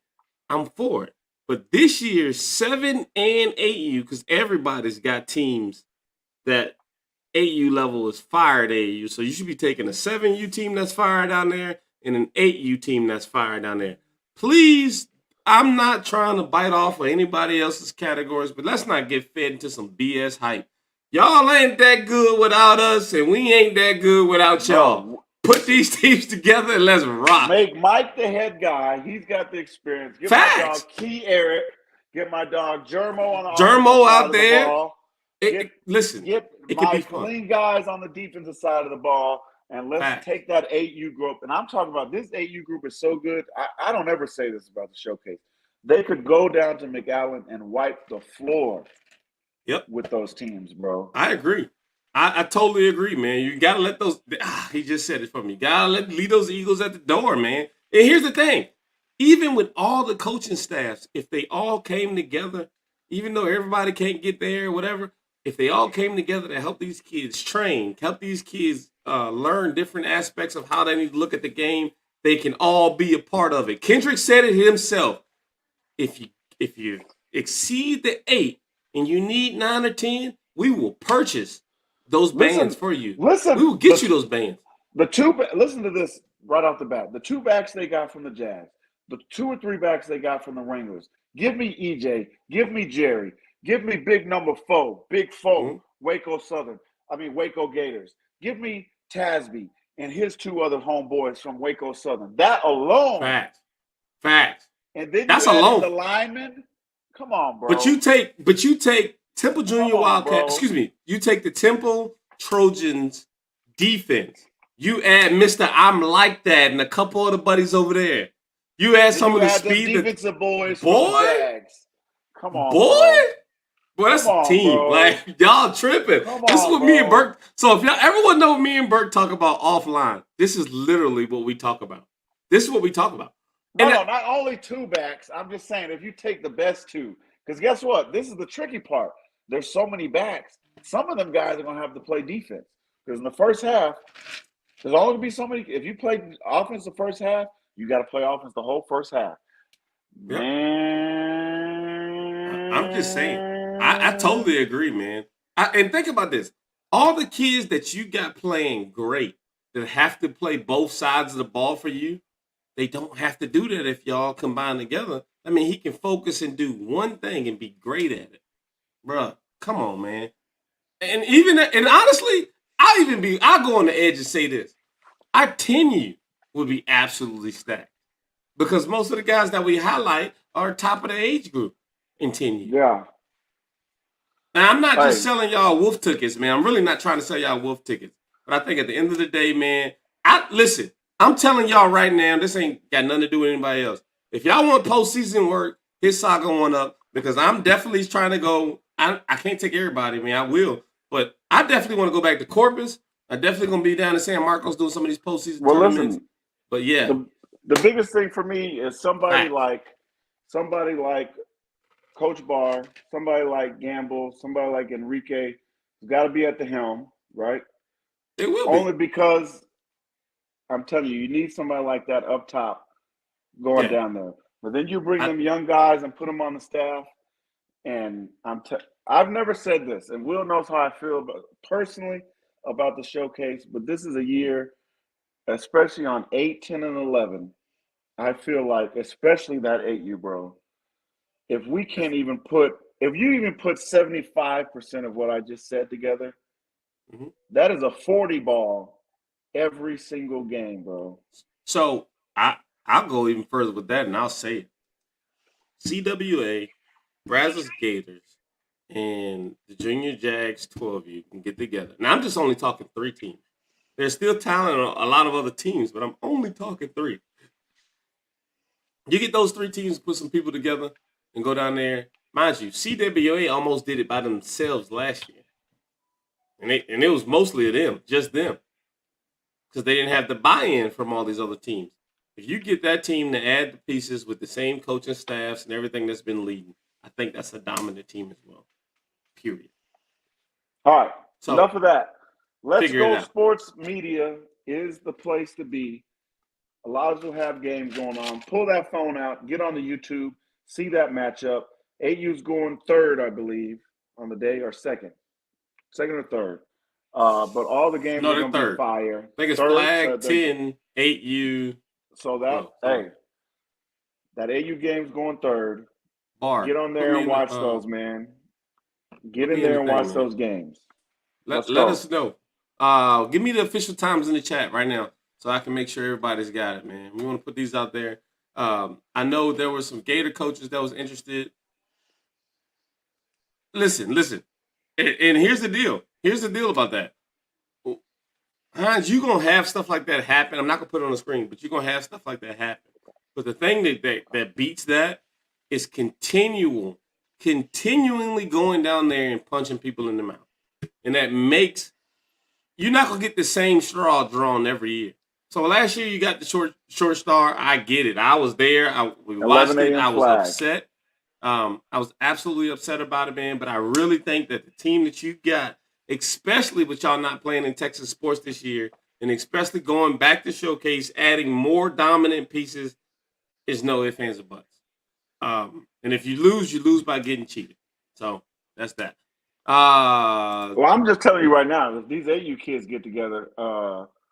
I'm for it. But this year, 7 and 8U, because everybody's got teams that 8U level is fired 8U. So you should be taking a 7U team that's fired down there and an 8U team that's fired down there. Please, I'm not trying to bite off of anybody else's categories, but let's not get fed into some BS hype. Y'all ain't that good without us, and we ain't that good without y'all. No, Put these teams together and let's rock. make Mike the head guy. He's got the experience. Get my Facts. dog Key Eric. Get my dog Germo on the offensive Germo side out of the there. ball. Listen, Get it could my be fun. clean guys on the defensive side of the ball, and let's Facts. take that 8U group. And I'm talking about this 8U group is so good. I don't ever say this about the showcase. They could go down to McAllen and wipe the floor Yep. with those teams, bro. I agree. I totally agree, man. You gotta let those. He just said it for me. You gotta leave those Eagles at the door, man. And here's the thing: even with all the coaching staffs, if they all came together, even though everybody can't get there, or whatever, if they all came together to help these kids train, help these kids learn different aspects of how they need to look at the game, they can all be a part of it. Kendrick said it himself. If you exceed the 8 and you need 9 or 10, we will purchase those bands for you. We will get you those bands. Listen to this right off the bat. The two backs they got from the Jazz, the 2 or 3 backs they got from the Wranglers. Give me EJ, give me Jerry, give me big number 4, big 4, Waco Waco Gators. Give me Tasby and his 2 other homeboys from Waco Southern. That alone. Facts. And then that's you add alone. In the linemen. Come on, bro. But you take Temple Junior Wildcat. Excuse me. You take the Temple Trojans defense. You add Mr. I'm Like That and a couple of the buddies over there. You add some of the speed. Defensive boys from the Jags. Come on, boy. Boy, that's a team. Bro. Like, y'all tripping. This is what me and Burke. So if y'all everyone know me and Burke talk about offline, this is literally what we talk about. This is what we talk about. No, not only 2 backs. I'm just saying if you take the best 2, because guess what? This is the tricky part. There's so many backs. Some of them guys are going to have to play defense. Because in the first half, there's only going to be so many. If you play offense the first half, you got to play offense the whole first half. Yep. Man. I'm just saying. I totally agree, man. And think about this. All the kids that you got playing great that have to play both sides of the ball for you, they don't have to do that if y'all combine together. I mean, he can focus and do one thing and be great at it. Bruh, come on, man. And honestly, I'll go on the edge and say this. Our 10U would be absolutely stacked. Because most of the guys that we highlight are top of the age group in 10U. Yeah. Now, I'm not just selling y'all wolf tickets, man. I'm really not trying to sell y'all wolf tickets. But I think at the end of the day, man, listen, I'm telling y'all right now, this ain't got nothing to do with anybody else. If y'all want postseason work, hit Saga one up because I'm definitely trying to go. I can't take everybody, man. I will. But I definitely want to go back to Corpus. I definitely going to be down in San Marcos doing some of these postseason tournaments. Listen, but yeah. The biggest thing for me is somebody like Coach Barr, somebody like Gamble, somebody like Enrique has got to be at the helm, right? It will Only because I'm telling you, you need somebody like that up top going down there. But then you bring them young guys and put them on the staff. And I've never said this, and Will knows how I feel personally about the showcase, but this is a year, especially on 8, 10, and 11, I feel like, especially that 8U, bro, if you even put 75% of what I just said together, that is a 40 ball every single game, bro. So I'll go even further with that, and I'll say it. CWA, Brazos Gators, and the Junior Jags 12U can get together. Now, I'm just only talking 3 teams. There's still talent on a lot of other teams, but I'm only talking 3. You get those 3 teams, put some people together, and go down there. Mind you, CWA almost did it by themselves last year. And it was mostly of them, just them. Because they didn't have the buy-in from all these other teams. If you get that team to add the pieces with the same coaching staffs and everything that's been leading, I think that's a dominant team as well. Period. All right. So, enough of that. Let's Go Sports Media is the place to be. A lot of you have games going on. Pull that phone out. Get on the YouTube. See that matchup. AU's going third, I believe, on the day, or second or third. But all the games are going to be fire. I think it's flag 10, 8U. So that AU game's going third. Get on there and watch those, man. Get in there and watch those games. Let us know. Give me the official times in the chat right now so I can make sure everybody's got it, man. We want to put these out there. I know there were some Gator coaches that was interested. Listen. And here's the deal. Here's the deal about that. Hines, you're going to have stuff like that happen. I'm not going to put it on the screen, but you're going to have stuff like that happen. But the thing that beats that is continually going down there and punching people in the mouth. And that makes you're not going to get the same straw drawn every year. So last year you got the short star. I get it. I was there. We watched it. I was upset. I was absolutely upset about it, man. But I really think that the team that you got, especially with y'all not playing in Texas sports this year, and especially going back to Showcase, adding more dominant pieces, is no ifs, ands, or buts. And if you lose by getting cheated. So that's that. Well, I'm just telling you right now, if these AU kids get together,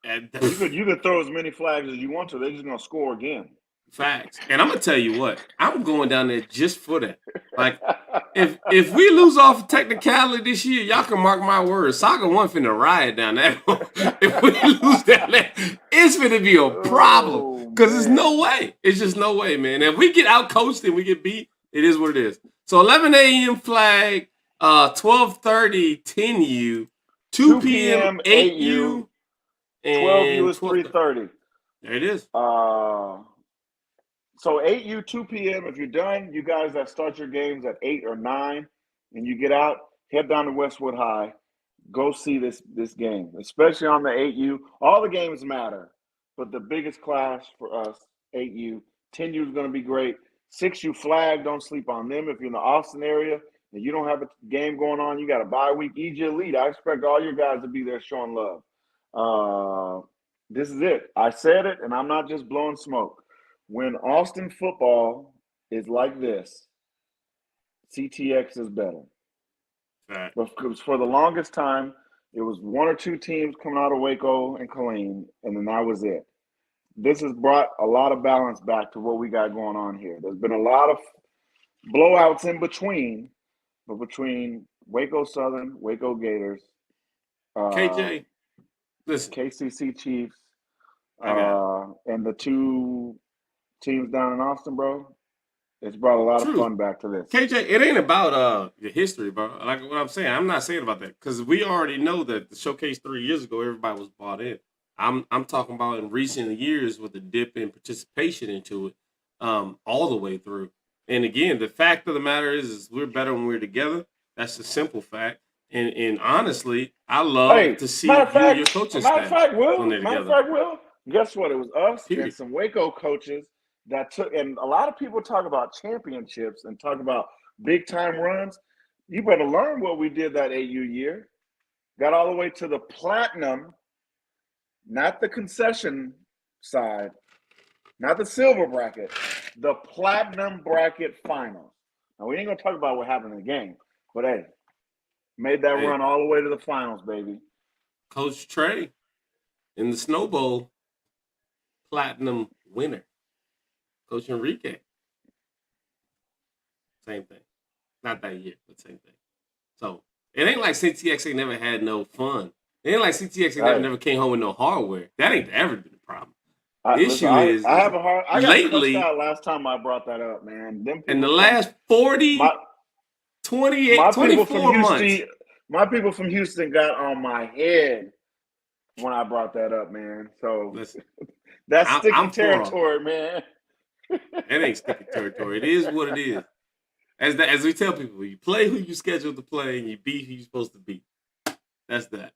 you could throw as many flags as you want to. They're just gonna score again. Facts. And I'm gonna tell you what, I'm going down there just for that. Like, if we lose off technicality this year, y'all can mark my words. Saga 1 finna riot down there. If we lose that, it's finna be a problem. Because there's no way. It's just no way, man. If we get out coached and we get beat, it is what it is. So 11 a.m. flag, 12:30 10U, 2 p.m. 8U, and 12U is 3:30. There it is. So 8U, 2 p.m. If you're done, you guys that start your games at 8 or 9, and you get out, head down to Westwood High. Go see this game, especially on the 8U. All the games matter, but the biggest clash for us, 8U. 10U is going to be great. 6U flag, don't sleep on them. If you're in the Austin area and you don't have a game going on, you got a bye week. EG Elite, I expect all your guys to be there showing love. This is it. I said it, and I'm not just blowing smoke. When Austin football is like this, CTX is better. Right. But for the longest time, it was 1 or 2 teams coming out of Waco and Killeen, and then that was it. This has brought a lot of balance back to what we got going on here. There's been a lot of blowouts in between, but between Waco Southern, Waco Gators, KJ, listen, KCC Chiefs, and the 2 teams down in Austin, bro, it's brought a lot of fun back to this. KJ, it ain't about your history, bro. Like what I'm saying, I'm not saying about that because we already know that the Showcase 3 years ago, everybody was bought in. I'm talking about in recent years with the dip in participation into it, all the way through. And again, the fact of the matter is we're better when we're together. That's the simple fact. And honestly, I love to see you and your coaching staff when they're together. Will, guess what? It was us and some Waco coaches that took, and a lot of people talk about championships and talk about big time runs. You better learn what we did that AU year. Got all the way to the platinum, not the concession side, not the silver bracket, the platinum bracket finals. Now, we ain't going to talk about what happened in the game, but hey, made that run all the way to the finals, baby. Coach Trey in the Snow Bowl, platinum winner. Coach Enrique. Same thing. Not that year, but same thing. So it ain't like CTX ain't never had no fun. It ain't like CTX ain't never came home with no hardware. That ain't ever been a problem. The issue is I got lately out last time I brought that up, man. In the last 40, 24 months. My people from Houston got on my head when I brought that up, man. So Listen, that's sticky I'm territory, man. That ain't sticky territory. It is what it is. As we tell people, you play who you scheduled to play, and you beat who you're supposed to beat. That's that.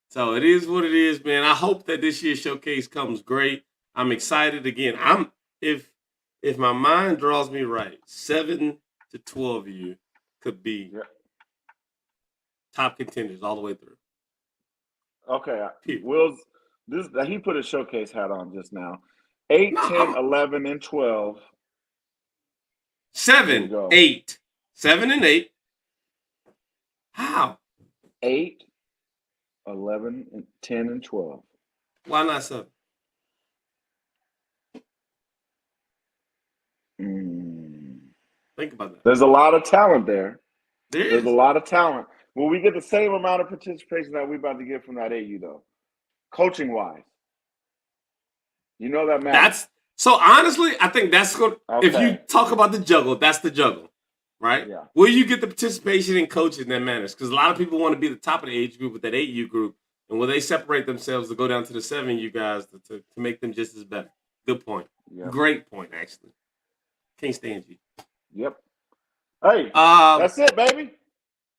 So it is what it is, man. I hope that this year's showcase comes great. I'm excited again. If my mind draws me right, 7 to 12 of you could be top contenders all the way through. Okay, Will's he put his showcase hat on just now. 8, 10, 11, and 12. 7, 8. 7 and 8. How? 8, 11, and 10, and 12. Why not 7? Think about that. There's a lot of talent there. There's a lot of talent. Will we get the same amount of participation that we're about to get from that AU, though? Coaching-wise. You know that matters. So, honestly, I think that's good. Okay. If you talk about the juggle, that's the juggle, right? Yeah. Will you get the participation in coaching that matters? Because a lot of people want to be the top of the age group with that 8U group, and will they separate themselves to go down to the 7U guys to make them just as better? Good point. Yep. Great point, actually. Can't stand you. Yep. Hey, that's it, baby.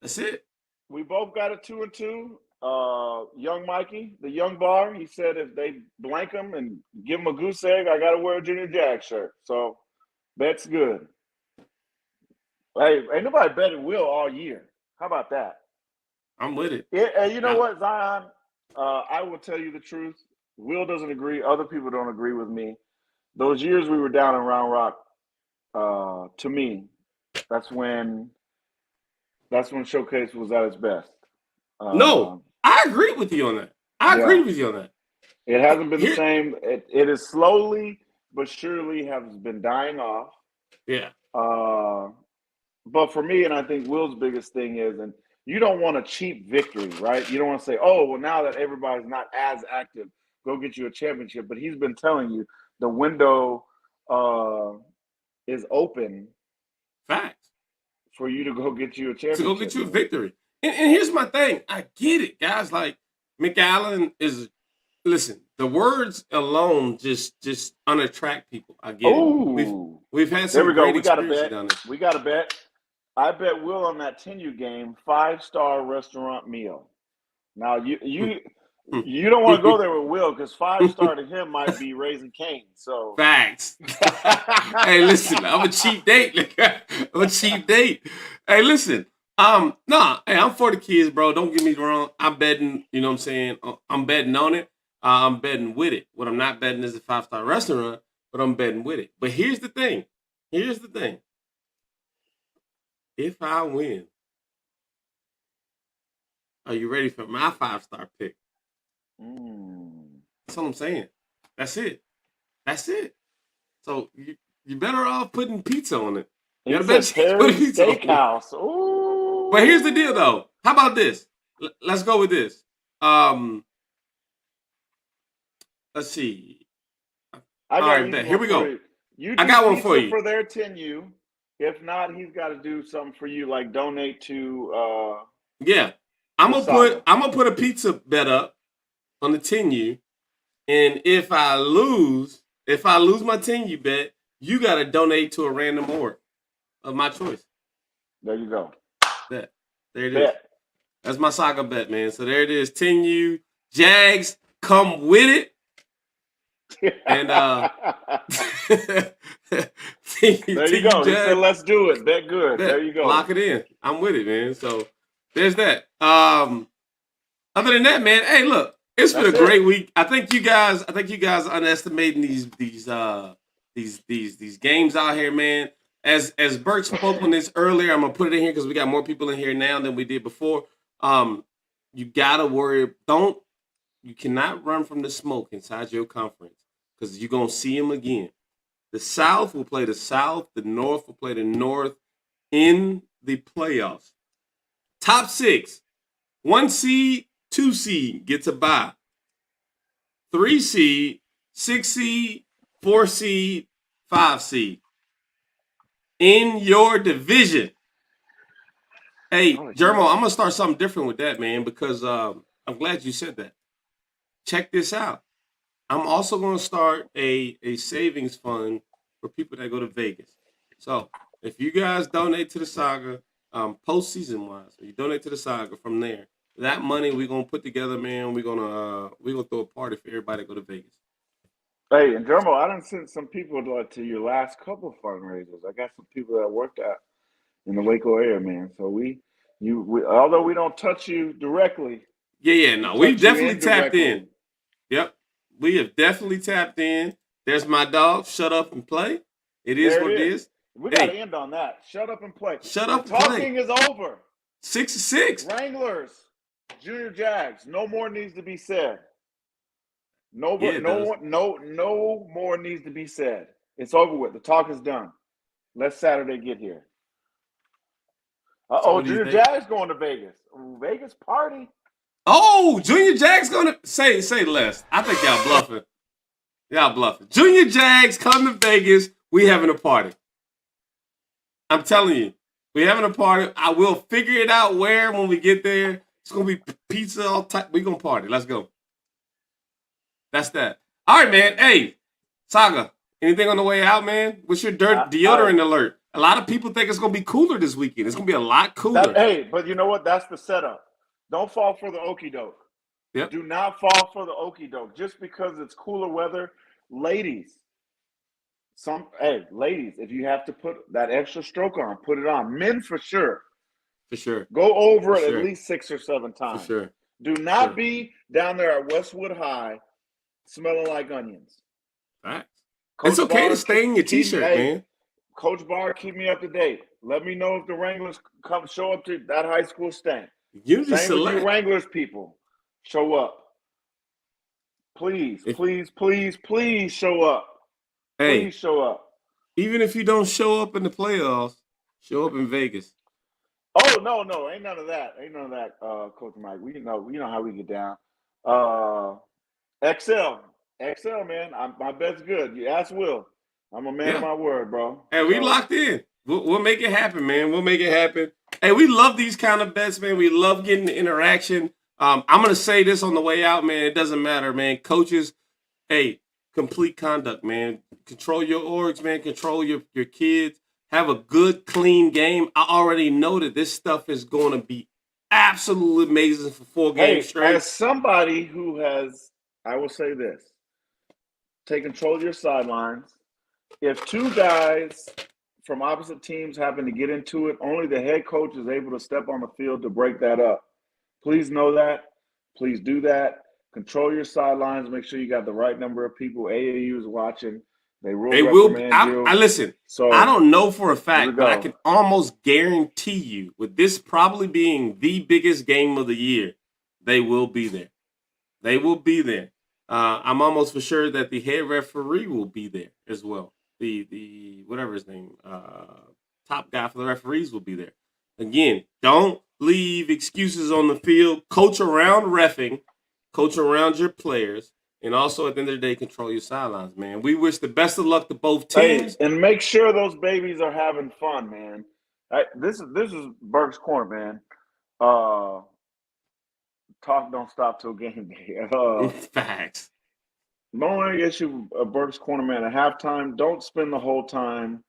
That's it. We both got a 2 and 2. Young Mikey, the young bar, he said if they blank him and give him a goose egg, I got to wear a Junior Jack shirt. So that's good. Hey, ain't nobody betting Will all year. How about that? I'm with it. Yeah, and you know what, Zion? I will tell you the truth. Will doesn't agree. Other people don't agree with me. Those years we were down in Round Rock, to me, that's when Showcase was at its best. No, I agree with you on that. I agree with you on that. It hasn't been the same. It is slowly but surely has been dying off. Yeah. But for me, and I think Will's biggest thing is, and you don't want a cheap victory, right? You don't want to say, oh, well, now that everybody's not as active, go get you a championship. But he's been telling you the window is open. Facts. For you to go get you a championship. To go get you a victory. And here's my thing. I get it, guys. Like, McAllen is, listen, the words alone just unattract people. I get it. We've had some great experience down there. We got a bet. I bet Will on that 10U game, 5-star restaurant meal. Now, you don't want to go there with Will because 5-star to him might be Raising Cane. So facts. Hey, listen, I'm a cheap date. I'm a cheap date. Hey, listen. Hey, I'm for the kids, bro. Don't get me wrong. I'm betting, you know what I'm saying? I'm betting on it. I'm betting with it. What I'm not betting is a 5-star restaurant, but I'm betting with it. But here's the thing. If I win, are you ready for my 5-star pick? That's what I'm saying. That's it. So you better off putting pizza on it. You gotta bet steakhouse. Ooh. But here's the deal, though. How about this? Let's go with this. Let's see. All right, bet. Here we go. I got one for you. For their 10U. If not, he's got to do something for you, like donate to. Yeah, I'm gonna put a pizza bet up on the 10U, and if I lose my 10U bet, you got to donate to a random org of my choice. There you go. Bet. There it is. That's my Saga bet, man. So there it is. 10U Jags, come with it. And there you go. He said, "Let's do it." Bet good. There you go. Lock it in. I'm with it, man. So there's that. Other than that, man. Hey, look, it's been a great week. I think you guys are underestimating these games out here, man. As Bert spoke on this earlier, I'm gonna put it in here because we got more people in here now than we did before. You gotta worry. You cannot run from the smoke inside your conference because you're going to see them again. The South will play the South. The North will play the North in the playoffs. Top 6. 1 seed, 2 seed gets a bye. 3 seed, 6 seed, 4 seed, 5 seed. In your division. Hey, Oh, Jermo, I'm gonna start something different with that, man, because I'm glad you said that. Check this out. I'm also gonna start a savings fund for people that go to Vegas. So if you guys donate to the saga, postseason wise, you donate to the saga from there. That money we're gonna put together, man. We're gonna throw a party for everybody to go to Vegas. Hey, and Dermo, I done sent some people to your last couple fundraisers. I got some people that worked out in the Waco area, man. So although we don't touch you directly, Yeah, we no, we've touch you definitely tapped in. indirectly. Yep, we have definitely tapped in. There's my dog. Shut up and play. It is There what it it is. is. We got to Hey, end on that. Shut up and play. shut The up and play. talking is over. 6-6. Wranglers, Junior Jags. No more needs to be said. No, Yeah, it does. no more needs to be said. It's over with. The talk is done. Let Saturday get here. So what do you Junior think? Jags going to Vegas. Vegas party. Oh, Junior Jags gonna say less. I think y'all bluffing. Y'all bluffing. Junior Jags come to Vegas. We having a party. I'm telling you, we having a party. I will figure it out where when we get there. It's gonna be pizza all type. We gonna party. Let's go. That's that. All right, man. Hey, Saga. Anything on the way out, man? What's your deodorant alert? A lot of people think it's gonna be cooler this weekend. It's gonna be a lot cooler. But you know what? That's the setup. Don't fall for the okie doke. Yep. Do not fall for the okie doke. Just because it's cooler weather, ladies. Ladies, if you have to put that extra stroke on, put it on. Men for sure. For sure. Go over it at least 6 or 7 times. For sure. Do not be down there at Westwood High smelling like onions. Right. It's okay to stain your t-shirt, man. Coach Barr, keep me up to date. Let me know if the Wranglers show up to that high school stand. Unity Same Select. with you Wranglers people. Show up. Please show up. Hey, please show up. Even if you don't show up in the playoffs, show up in Vegas. Oh no, ain't none of that. Coach Mike. We know how we get down. XL, man. My bet's good. You ask Will. I'm a man of my word, bro. Hey, we locked in. We'll make it happen, man. We'll make it happen. Hey, we love these kind of bets, man. We love getting the interaction. I'm gonna say this on the way out, man. It doesn't matter, man. Coaches, hey, complete conduct, man. Control your orgs, man. Control your kids. Have a good, clean game. I already know that this stuff is going to be absolutely amazing for 4 games straight. As somebody who has, I will say this, take control of your sidelines. If 2 guys from opposite teams happen to get into it, only the head coach is able to step on the field to break that up. Please know that. Please do that. Control your sidelines. Make sure you got the right number of people. AAU is watching. They will reprimand you. I listen. So I don't know for a fact, but I can almost guarantee you, with this probably being the biggest game of the year, they will be there. They will be there. I'm almost for sure that the head referee will be there as well. The whatever his name, top guy for the referees will be there. Again, don't leave excuses on the field. Coach around reffing. Coach around your players. And also, at the end of the day, control your sidelines, man. We wish the best of luck to both teams. Hey, and make sure those babies are having fun, man. This is Burke's Corner, man. Talk don't stop till game day. Facts. The only issue of Burke's Corner, man, at halftime, don't spend the whole time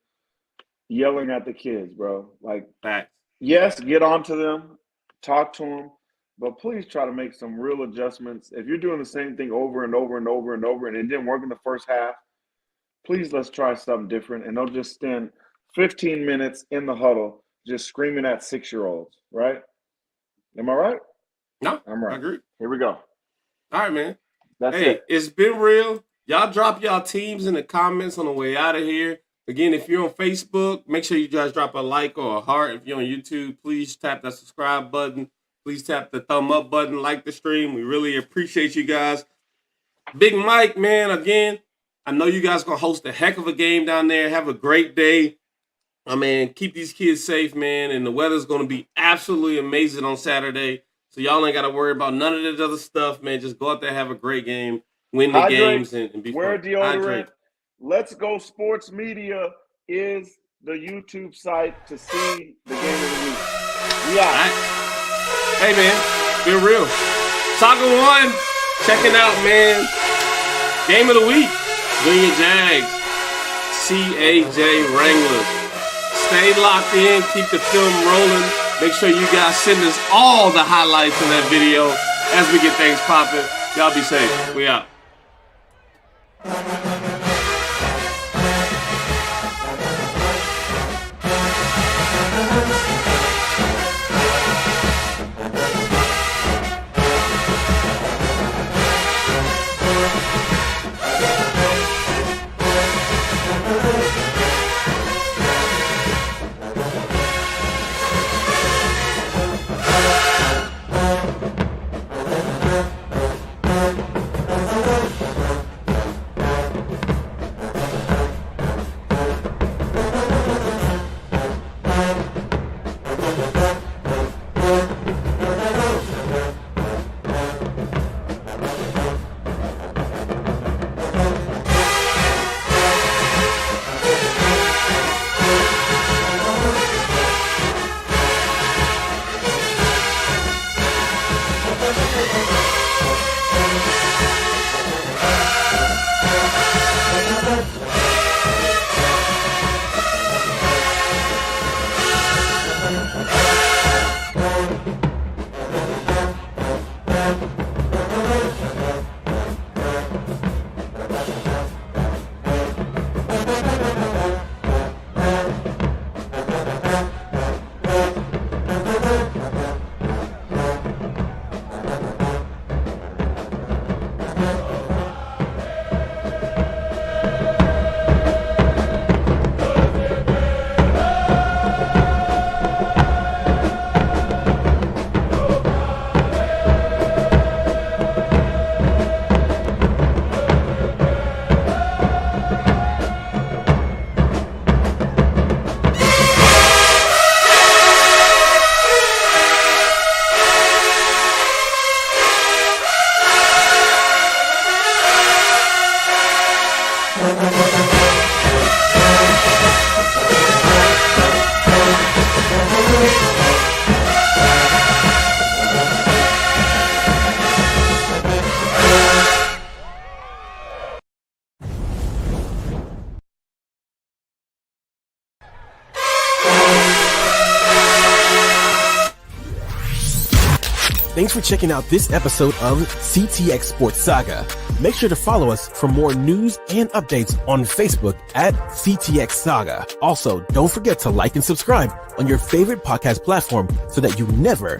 yelling at the kids, bro. Like, facts. Yes, get on to them, talk to them, but please try to make some real adjustments. If you're doing the same thing over and over and over and over and it didn't work in the first half, please let's try something different. And don't just spend 15 minutes in the huddle just screaming at 6-year-olds, right? Am I right? No, I'm right. I agree. Here we go. All right, man. That's it. It's been real. Y'all drop y'all teams in the comments on the way out of here. Again, if you're on Facebook, make sure you guys drop a like or a heart. If you're on YouTube, please tap that subscribe button. Please tap the thumb up button, like the stream. We really appreciate you guys. Big Mike, man, again, I know you guys going to host a heck of a game down there. Have a great day. I mean, keep these kids safe, man. And the weather's going to be absolutely amazing on Saturday. So y'all ain't got to worry about none of this other stuff, man. Just go out there, have a great game, win the games, and be wear fun. deodorant. Hydrate. Let's Go Sports Media is the YouTube site to see the game of the week. Yeah. All right. Hey, man, be real. Saga 1, checking out, man. Game of the week, Virginia Jags, CAJ Wranglers. Stay locked in, keep the film rolling. Make sure you guys send us all the highlights of that video as we get things popping. Y'all be safe. We out. Thanks for checking out this episode of CTX Sports Saga. Make sure to follow us for more news and updates on Facebook at CTX Saga. Also, don't forget to like and subscribe on your favorite podcast platform so that you never